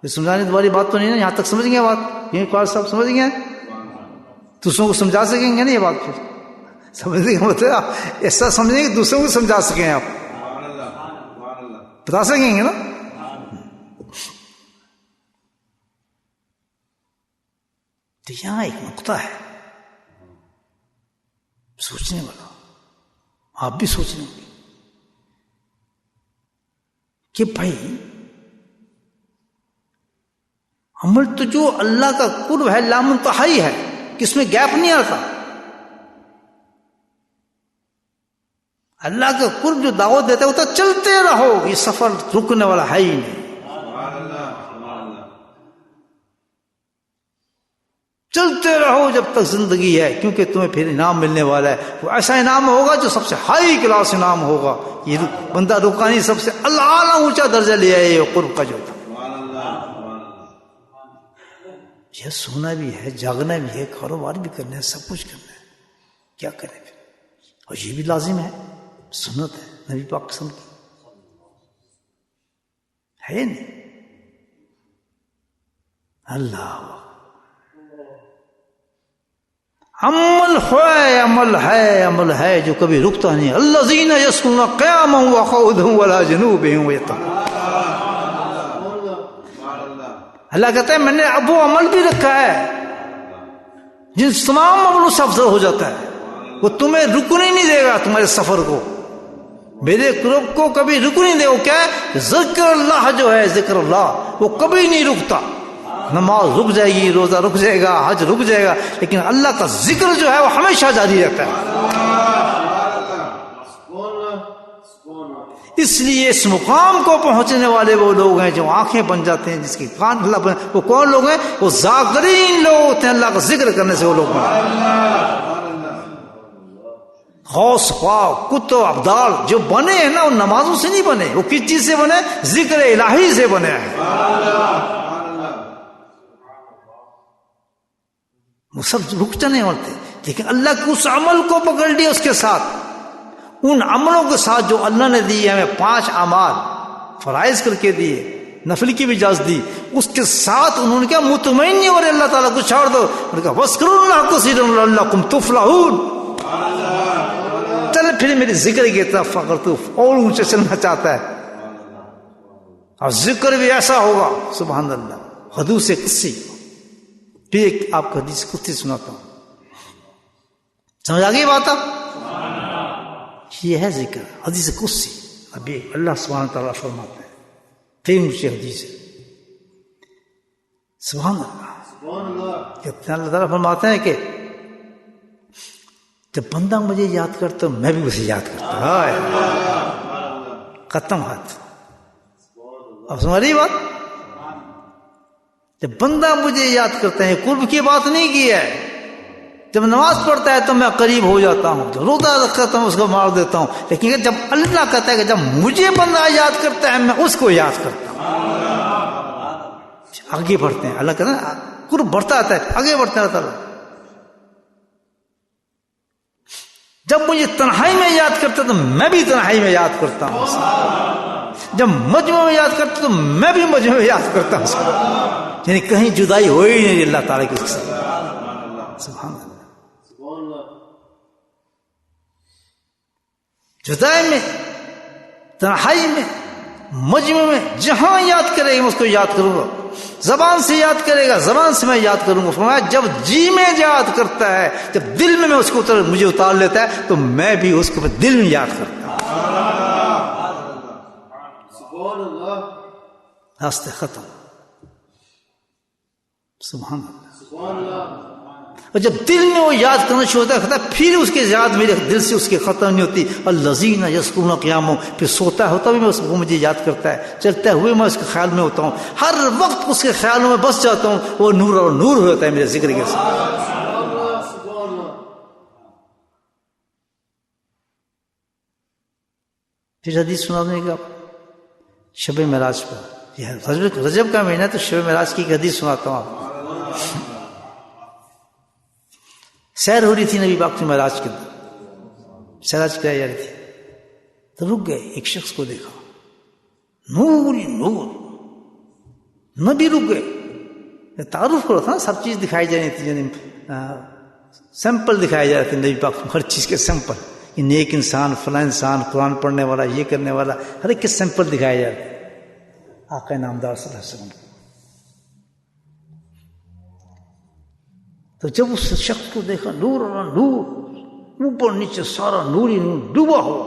سمجھانے والی بات تو نہیں نا، یہاں تک سمجھ گئے بات؟ یہ قاری صاحب سمجھ گئے؟ دوسروں کو سمجھا سکیں گے نا یہ بات؟ پھر سمجھنے کا مطلب ایسا سمجھیں کہ دوسروں کو سمجھا سکیں آپ، بتا سکیں گے نا. تو یہاں ایک نقطہ ہے سوچنے والا، آپ بھی سوچنے والے، کہ بھائی عمل تو جو اللہ کا قرب ہے لامنتہائی ہے، کہ اس میں گیپ نہیں آتا. اللہ کا قرب جو دعوت دیتا ہے وہ تو چلتے رہو، یہ سفر رکنے والا ہے ہی نہیں. چلتے رہو جب تک زندگی ہے، کیونکہ تمہیں پھر انعام ملنے والا ہے. وہ ایسا انعام ہوگا جو سب سے ہائی کلاس انعام ہوگا. یہ بندہ رکانی سب سے اللہ اعلیٰ اونچا درجہ لے آئے یہ قرب کا جو تھا. یہ سونا بھی ہے، جاگنا بھی ہے، کاروبار بھی کرنا ہے، سب کچھ کرنا ہے. کیا کریں پھر؟ اور یہ بھی لازم ہے، سنت ہے نبی پاک قسم کی ہے نہیں. اللہ عمل ہے جو کبھی رکتا نہیں. الذین یذکرون قیاما وقعودا وعلی جنوبہم ویتفکرون. اللہ کہتا ہے میں نے اب وہ عمل بھی رکھا ہے جن تمام عملوں سے افضل ہو جاتا ہے. وہ تمہیں رکنے نہیں دے گا تمہارے سفر کو. میرے رب کو کبھی رکنے نہیں دے. وہ کیا ہے؟ ذکر اللہ جو ہے، ذکر اللہ وہ کبھی نہیں رکتا. نماز رک جائے گی، روزہ رک جائے گا، حج رک جائے گا، لیکن اللہ کا ذکر جو ہے وہ ہمیشہ جاری رہتا ہے. اس لیے اس مقام کو پہنچنے والے وہ لوگ ہیں جو آنکھیں بن جاتے ہیں، جس کی کان اللہ بن. وہ کون لوگ ہیں؟ وہ ذاکرین لوگ ہوتے ہیں. اللہ کا ذکر کرنے سے وہ لوگ بنے. غوث پاک کتب ابدال جو بنے ہیں نا، وہ نمازوں سے نہیں بنے. وہ کس چیز سے بنے؟ ذکر الہی سے بنے ہیں. وہ سب رکتے نہیں ہوتے، لیکن اللہ کے اس عمل کو پکڑ لیا. اس کے ساتھ ان عملوں کے ساتھ جو اللہ نے دیے ہمیں 5 اعمال فرائض کر کے دیے، نفل کی بھی اجازت دی، اس کے ساتھ انہوں نے کیا مطمئن نہیں ہو رہے اللہ تعالیٰ کو چھوڑ دو. انہوں نے کہا وَاذْكُرُوا اللَّهَ كَثِيرًا لَعَلَّكُمْ تُفْلِحُونَ. چل پھر میرے ذکر کی طرف اگر تو اور اونچے چلنا چاہتا ہے، اور ذکر بھی ایسا ہوگا سبحان اللہ. حدیث قدسی پھر ایک آپ کو حدیث قدسی سناتا ہوں، سمجھ آ گئی بات؟ اب یہ ہے ذکر حدیث قدسی. ابھی اللہ سبحانہ تعالیٰ فرماتے ہیں، پھر اونچی حدیث ہے سبحان اللہ. کہتے ہیں اللہ تعالیٰ فرماتے ہیں کہ جب بندہ مجھے یاد کرتا ہوں میں بھی اسے یاد کرتا ہوں. ختم ہاتھ. اب سمجھ رہی بات؟ جب بندہ مجھے یاد کرتا ہے، قرب کی بات نہیں کی ہے. جب نماز پڑھتا ہے تو میں قریب ہو جاتا ہوں، جب روزہ رکھتا ہوں اس کو مار دیتا ہوں. لیکن جب اللہ کہتا ہے کہ جب مجھے بندہ یاد کرتا ہے میں اس کو یاد کرتا ہوں. آگے بڑھتے ہیں. اللہ کہتا ہے قرب بڑھتا آتا ہے، آگے بڑھتے ہیں. اللہ تعالیٰ جب مجھے تنہائی میں یاد کرتا تو میں بھی تنہائی میں یاد کرتا ہوں. جب مجمع میں یاد کرتا تو میں بھی مجمع میں یاد کرتا ہوں. یعنی کہیں جدائی ہو ہی نہیں اللہ تعالیٰ کی سبحان اللہ. جدائی میں، تنہائی میں، مجمع میں، جہاں یاد کرے گا میں اس کو یاد کروں گا. زبان سے یاد کرے گا، زبان سے میں یاد کروں گا. فرمایا جب جی میں یاد کرتا ہے، جب دل میں اس کو مجھے اتار لیتا ہے تو میں بھی اس کو دل میں یاد کرتا ہوں. راستے ختم. سبحان اللہ. اور جب دل میں وہ یاد کرنا شروع ہوتا ہے پھر اس کے یاد میرے دل سے اس کی ختم نہیں ہوتی. الذین یذکرون قیاما. پھر سوتا ہوتا بھی میں اس کو مجھے یاد کرتا ہے، چلتے ہوئے میں اس کے خیال میں ہوتا ہوں، ہر وقت اس کے خیالوں میں بس جاتا ہوں. وہ نور اور نور ہوتا ہے میرے ذکر کے ساتھ. پھر حدیث سنا دیں گا شب معراج پر. یہ رجب کا مہینہ تو شب معراج کی حدیث سناتا ہوں آپ. سیر ہو رہی تھی نبی پاک کی معراج کے اندر، سیراج کرائی جا رہی تھی تو رک گئے. ایک شخص کو دیکھا، نور ہی نور. نبی رک گئے. تعارف ہو رہا تھا نا، سب چیز دکھائی جا رہی تھی، یعنی سیمپل دکھائے جا رہے تھے نبی پاک، ہر چیز کے سیمپل. کہ نیک انسان، فلاں انسان، قرآن پڑھنے والا، یہ کرنے والا، ہر ایک کے سیمپل دکھائے جا رہے تھے آقا نامدار صلی اللہ علیہ وسلم. تو جب اس شخص کو دیکھا، نور اور نور، اوپر نیچے سارا نور ہی نور ڈوبا ہوا.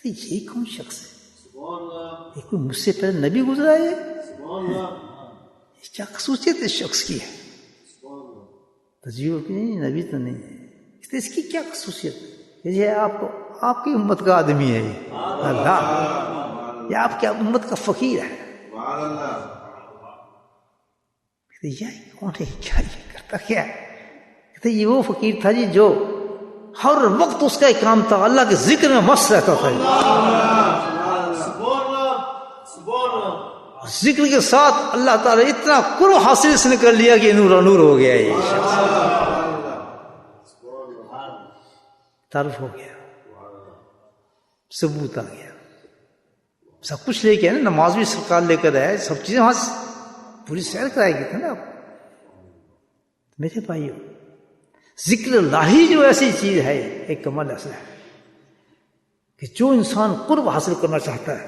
یہ کون شخص ہے؟ یہ کوئی مجھ سے پہلے نبی گزرا ہے؟ کیا خصوصیت اس شخص کی ہے؟ تجیب کی نہیں، نبی تو نہیں ہے. اس کی کیا خصوصیت ہے؟ یہ آپ کی امت کا آدمی ہے. یہ اللہ، یہ آپ کی امت کا فقیر ہے. یہ کون ہے؟ کیا یہ کرتا کیا ہے؟ یہ وہ فقیر تھا جی جو ہر وقت اس کا ایک کام تھا اللہ کے ذکر میں مست رہتا تھا. ذکر کے ساتھ اللہ تعالیٰ اتنا قرب حاصل اس نے کر لیا کہ نور نور ہو گیا. یہ تعارف ہو گیا، ثبوت آ گیا. سب کچھ لے کے نا، نماز بھی سرکار لے کر آئے، سب چیزیں وہاں پوری سیر کرائے گی تھے نا. میرے بھائیو، ذکر اللہ ہی جو ایسی چیز ہے، ایک کمال ایسا ہے کہ جو انسان قرب حاصل کرنا چاہتا ہے،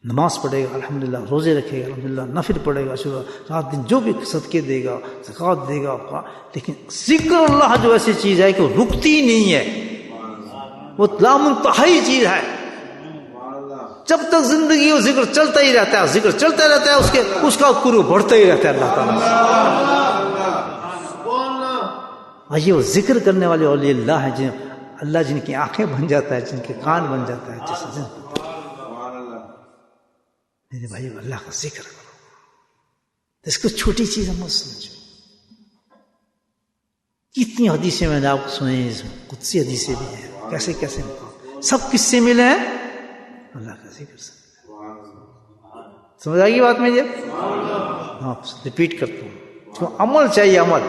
نماز پڑھے گا الحمدللہ، روزے رکھے گا الحمدللہ، نفل پڑھے گا رات دن، جو بھی صدقے دے گا، زکوٰۃ دے گا، لیکن ذکر اللہ جو ایسی چیز ہے کہ وہ رکتی نہیں ہے، وہ لامنتہی چیز ہے. جب تک زندگی وہ ذکر چلتا ہی رہتا ہے، ذکر چلتا رہتا ہے، اس کا قرب بڑھتا ہی رہتا ہے اللہ تعالیٰ سے. اور یہ وہ ذکر کرنے والے اولیاء اللہ ہیں اللہ جن کی آنکھیں بن جاتا ہے، جن کے کان بن جاتا ہے. میرے بھائی اللہ کا ذکر کرو، اس کو چھوٹی چیز مت سمجھو. کتنی حدیثیں میں نے آپ کو سنی، قدسی حدیثیں بھی ہیں، کیسے کیسے سب کس سے ملے ہیں؟ اللہ کا ذکر سے. سمجھ آئے گی بات میری؟ ہاں ریپیٹ کرتا ہوں، تو عمل چاہیے، عمل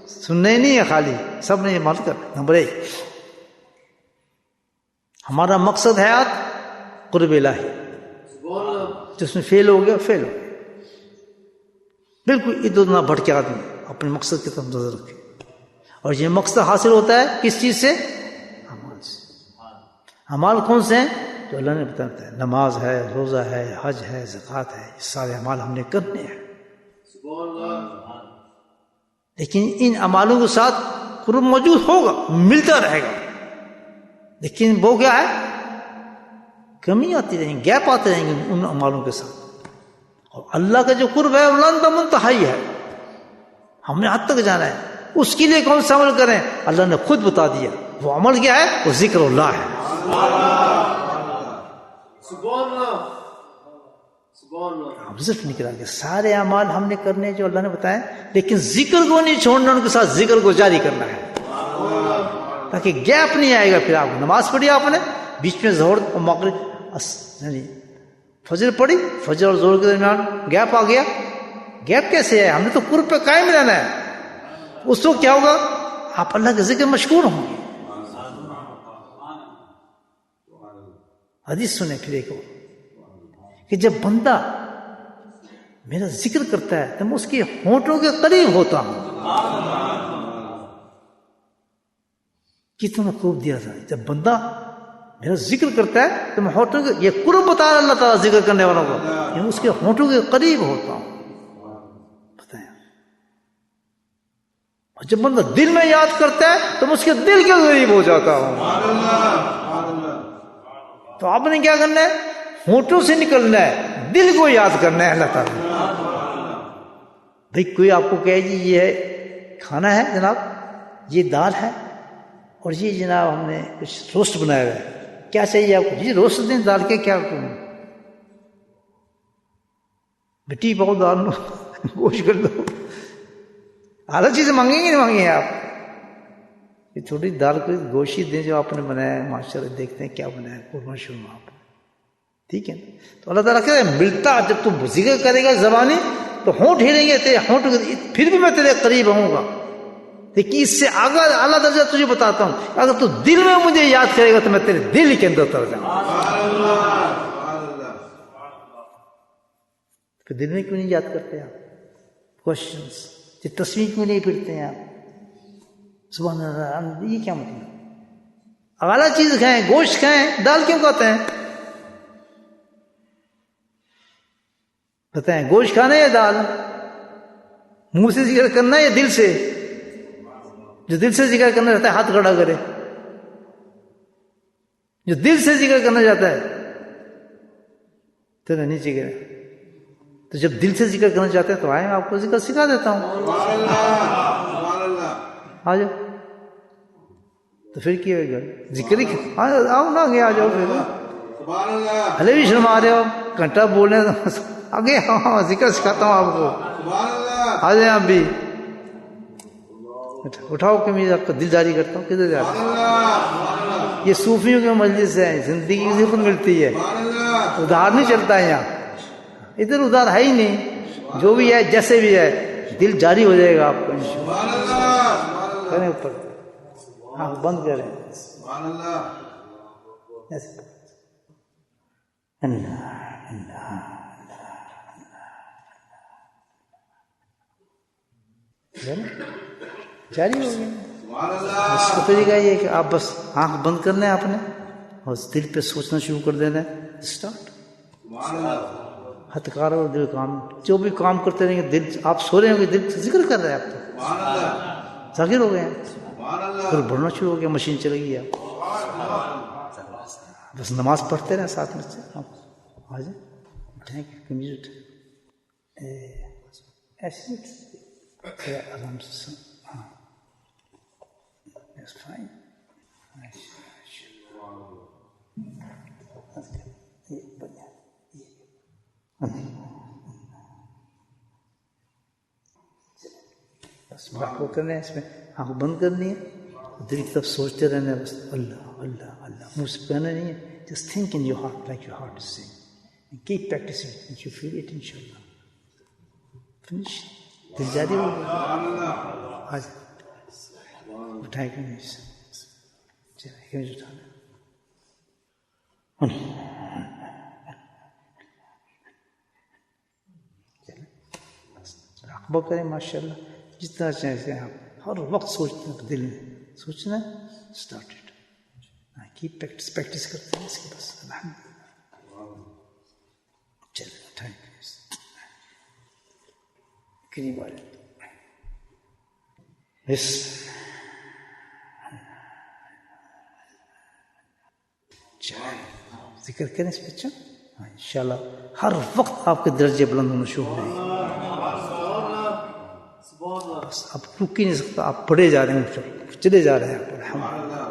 سننے نہیں ہے خالی، سب نے یہ عمل کر. نمبر 1، ہمارا مقصد ہے قرب الہی. جس میں فیل ہو گیا، فیل ہو گیا. بالکل ادھر نہ بھٹکے آدمی اپنے مقصد کی طرف نظر رکھے. اور یہ مقصد حاصل ہوتا ہے کس چیز سے؟ اعمال سے. اعمال کون سے ہیں؟ جو اللہ نے بتاتا ہے، نماز ہے، روزہ ہے، حج ہے، زکوٰۃ ہے، یہ سارے اعمال ہم نے کرنے ہیں. لیکن ان اعمالوں کے ساتھ قرب موجود ہوگا، ملتا رہے گا، لیکن وہ کیا ہے؟ کمی آتی رہیں گی، گیپ آتے رہیں گے ان اعمالوں کے ساتھ. اور اللہ کا جو قرب ہے وہ لن منتہی ہے، ہم نے حد تک جانا ہے. اس کے لیے کون سا عمل کریں؟ اللہ نے خود بتا دیا. وہ عمل کیا ہے؟ وہ ذکر اللہ ہے. ہم صرف نکلا کہ سارے اعمال ہم نے کرنے جو اللہ نے بتایا، لیکن ذکر کو نہیں چھوڑنا، ان کے ساتھ ذکر کو جاری کرنا ہے، تاکہ گیپ نہیں آئے گا. پھر آپ نماز پڑھی، آپ نے بیچ میں ظہر اور مغرب فجر پڑھی، فجر اور ظہر کے درمیان گیپ آ گیا. گیپ کیسے ہے؟ ہم نے تو قرب پہ قائم رہنا ہے. اس وقت کیا ہوگا؟ آپ اللہ کے ذکر مشغول ہوں گے. حدیث سنیں پھر ایک کہ جب بندہ میرا ذکر کرتا ہے تو میں اس کے ہونٹوں کے قریب ہوتا ہوں. کتنا قرب دیا تھا. جب بندہ میرا ذکر کرتا ہے تو میں ہونٹوں کے، یہ قرب بتا رہا اللہ تعالیٰ ذکر کرنے والوں کو، میں اس کے ہونٹوں کے قریب ہوتا ہوں. بتائیں. اور جب بندہ دل میں یاد کرتا ہے تو میں اس کے دل کے قریب ہو جاتا ہوں. تو آپ نے کیا کرنا ہے؟ ہونٹوں سے نکلنا ہے، دل کو یاد کرنا ہے اللہ تعالیٰ. بھئی کوئی آپ کو کہے جی یہ ہے کھانا ہے جناب، یہ دال ہے، اور یہ جناب ہم نے کچھ روسٹ بنایا ہوا ہے، کیا چاہیے آپ کو؟ جی روسٹ دیں دال کے، کیا کروں؟ مٹی پاؤ دال لو، گوشت کر دو، اعلیٰ چیزیں مانگیں گے نہیں مانگیں آپ؟ یہ تھوڑی دال کو گوشت دیں جو آپ نے بنایا ہے، ماشاء اللہ دیکھتے ہیں کیا بنایا ہے، قرمہ شرما آپ. ٹھیک ہے. تو اللہ تعالیٰ کہتے ہیں ملتا، جب تم ذکر کرے گا زبانی تو ہونٹ ہلیں گے تیرے ہونٹ، پھر بھی میں تیرے قریب ہوں گا. لیکن اس سے آگے اللہ درجہ تجھے بتاتا ہوں، اگر تو دل میں مجھے یاد کرے گا تو میں تیرے دل کے اندر اتر جاؤں گا. پھر دل میں کیوں نہیں یاد کرتے آپ؟ کوشچنس. یہ تصویر کیوں نہیں پھرتے ہیں آپ؟ سبحان اللہ، یہ کیا مطلب؟ اعلیٰ چیز کھائیں، گوشت کھائیں، دال کیوں کھاتے ہیں؟ بتائیں، گوشت کھانا یا دال؟ منہ سے ذکر کرنا یا دل سے؟ جو دل سے ذکر کرنا چاہتا ہے ہاتھ کھڑا کرے. جو دل سے ذکر کرنا چاہتا ہے تو نیچے گرے. تو جب دل سے ذکر کرنا چاہتے ہیں تو آئیں، آپ کو ذکر سکھا دیتا ہوں. آ جاؤ. تو پھر کیا ہوگا؟ ذکر ہی آؤ نا، آگے آ جاؤ. پھر ہلے بھی شرما رہے ہو، گھنٹہ بولنے آگے. ہاں ذکر سکھاتا ہوں آپ کو. آ جائیں آپ بھی. اٹھاؤ کمیز، آپ کا دل جاری کرتا ہوں. کدھر جا رہے ہیں؟ یہ صوفیوں کے مجلس ہے، زندگی کی ذکر ملتی ہے، ادھار نہیں چلتا ہے یہاں. ادھر ادھار ہے ہی نہیں. جو بھی ہے جیسے بھی ہے دل جاری ہو جائے گا آپ کا انشاءاللہ. کریں اوپر، ہاں بند کریں. اللہ اللہ اللہ. جاری ہو گیا. اس کا طریقہ یہ ہے کہ آپ بس آنکھ بند کرنا ہے آپ نے اور دل پہ سوچنا شروع کر دینا ہے. اسٹارٹ. ہتھ کار اور دل کام جو بھی کام کرتے رہیں گے دل آپ سو رہے ہوں گے دل ذکر کر رہے ہیں آپ تو ذاکر ہو گئے ہیں. پھر بڑھنا شروع ہو گیا مشین چل گئی آپ. بس نماز پڑھتے رہیں ساتھ میں سے آپ آ جائیں اٹھیں کمیز اٹھیں ایسے آرام سے. ہاں فائن. بس بات کو کرنا ہے اس میں آنکھ بند کرنی ہے دل کی طرف سوچتے رہنا ہے بس اللہ اللہ اللہ. منہ سے کہنا نہیں ہے. Just think in your heart like your heart is saying. Keep practicing you feel it انشاءاللہ. فنش. دل جاری ہو گیا. آج اٹھائے کہ نہیں چلے اٹھانا. راقبہ کریں ماشاء اللہ جتنا چاہتے ہیں آپ ہر وقت سوچتے ہیں دل میں سوچنا ہے. Start it. کیپ پریکٹس کرتے ہیں اس کی بس. الحمدللہ. چلے اٹھائیں قریب آ جائیں. بس ذکر کریں اس بچہ. ہاں انشاءاللہ ہر وقت آپ کے درجے بلند ہونا شروع ہو جائیں گے. بس آپ رک ہی نہیں سکتا. آپ پڑھے جا رہے ہیں چلے جا رہے ہیں آپ. الحمدللہ.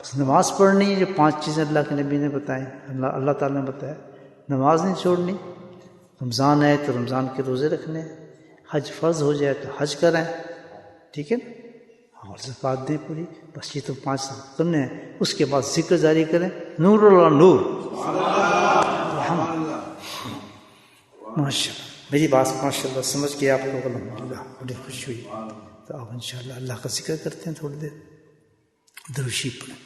بس نماز پڑھنی جو 5 چیزیں اللہ کے نبی نے بتائیں اللہ تعالیٰ نے بتایا. نماز نہیں چھوڑنی. رمضان ہے تو رمضان کے روزے رکھنے. حج فرض ہو جائے تو حج کریں. ٹھیک ہے نا. اور زکوٰۃ دیں پوری. بس یہ تو 5 کرنے ہیں. اس کے بعد ذکر جاری کریں. نور اللہ نور. ماشاء اللہ میری بات ماشاء اللہ سمجھ کے آپ لوگ الحمدللہ بڑی خوشی ہوئی. تو آپ انشاءاللہ اللہ کا ذکر کرتے ہیں تھوڑی دیر. درود شریف پڑھیں.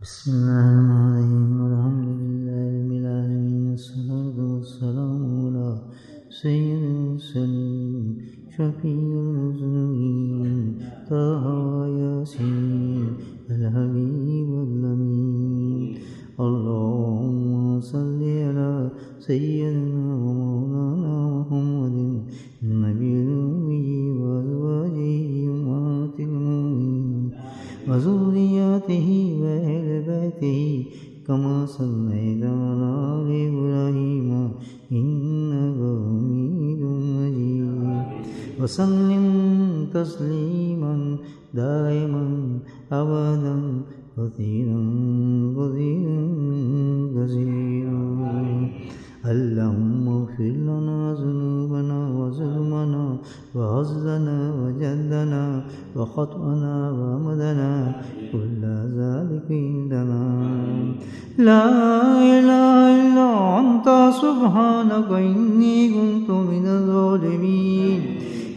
بسم اللہ الرحمن الرحیم الحمد للہ رب العالمین والصلاۃ والسلام علی سید المرسلین شفیع المذنبین طه یاسین الحبیب الامین. اللهم صل على سيدنا ومولانا محمد النبي الأمي وأزواجه أمهات المؤمنين وذرياته وأهل بيته كما صليت على آل إبراهيم إنك حميد مجيد. وسلم تسليما دائما أبدا كثيرا كثيرا كثيرا. اللهم اغفر لنا ذنوبنا وظلمنا وهزلنا وجدنا وخطأنا وعمدنا كل ذلك عندنا. لا إله إلا أنت سبحانك إني كنت من الظالمين.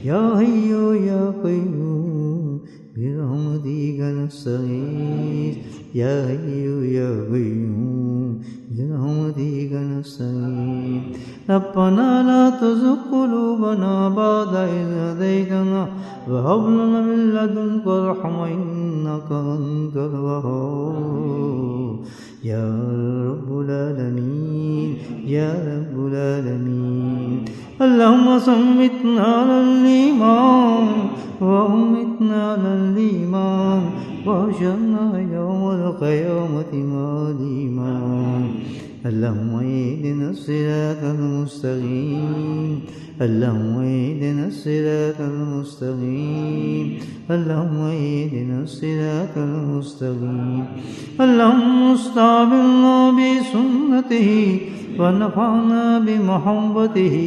يا حي يا قيوم برحمتك نستغيث. يا حي يا قيوم برحمتك نستغيث. ربنا لا تزغ قلوبنا بعد إذ هديتنا وهب لنا من لدنك رحمة إنك أنت الوهاب. يا رب العالمين يا رب العالمين. اللهم صمتنا على الإيمان وأمتنا على الإيمان واحشرنا يوم القيامة مع الإيمان. اللهم اهدنا الصراط المستقيم. اللهم اهدنا الصراط المستقيم. اللهم اهدنا الصراط المستقيم. اللهم استعملنا بسنته ونفعنا بمحبته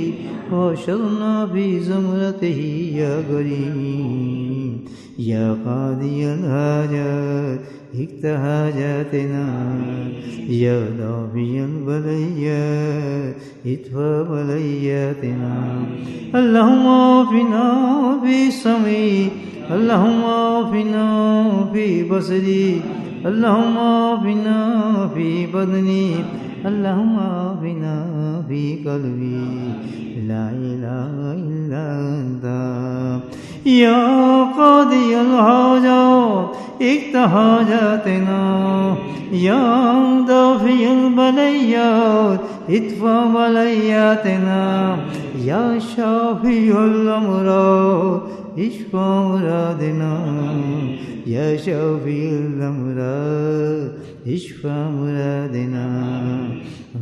واشرنا في زمرته يا كريم يا قاضي الحاجات اقض حاجاتنا يا دافع البليات ادفع بلياتنا. اللهم عافنا في سمعي. اللهم عافنا في بصري. اللهم عافنا في بدني. اللهم بنا في قلبي لا إله إلا أنت يا قاضي الحاجات اقض حاجاتنا يا دافع البليات ادفع بلياتنا يا شافي الأمراض اشفى مرادنا يا شافي الأمراض اشفى مرادنا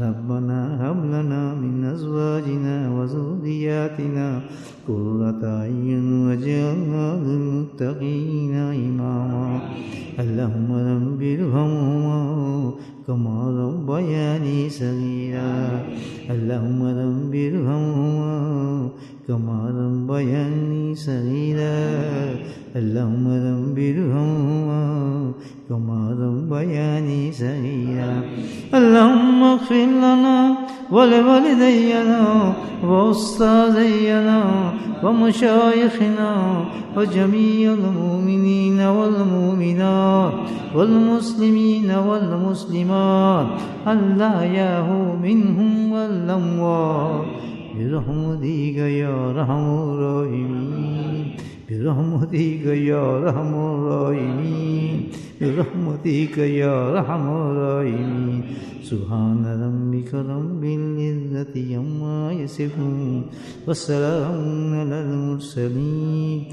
ربنا هب لنا من أزواجنا وذرياتنا قرة أعين واجعلنا للمتقين إماما اللهم رب ارحمهما كما ربياني صغيرا اللهم رب ارحمهما كما ربياني صغيرا اللهم رب ارحمهما كما ربياني صغيرا اللهم اغفر لنا ولوالدينا وأستاذينا ومشايخنا وجميع المؤمنين والمؤمنات والمسلمين والمسلمات الأحياء منهم والأموات برحمتك يا أرحم الراحمين برحمتك يا أرحم الراحمين برحمتك يا أرحم الراحمين سبحان ربك رب العزة عما يصفون والسلام على المرسلين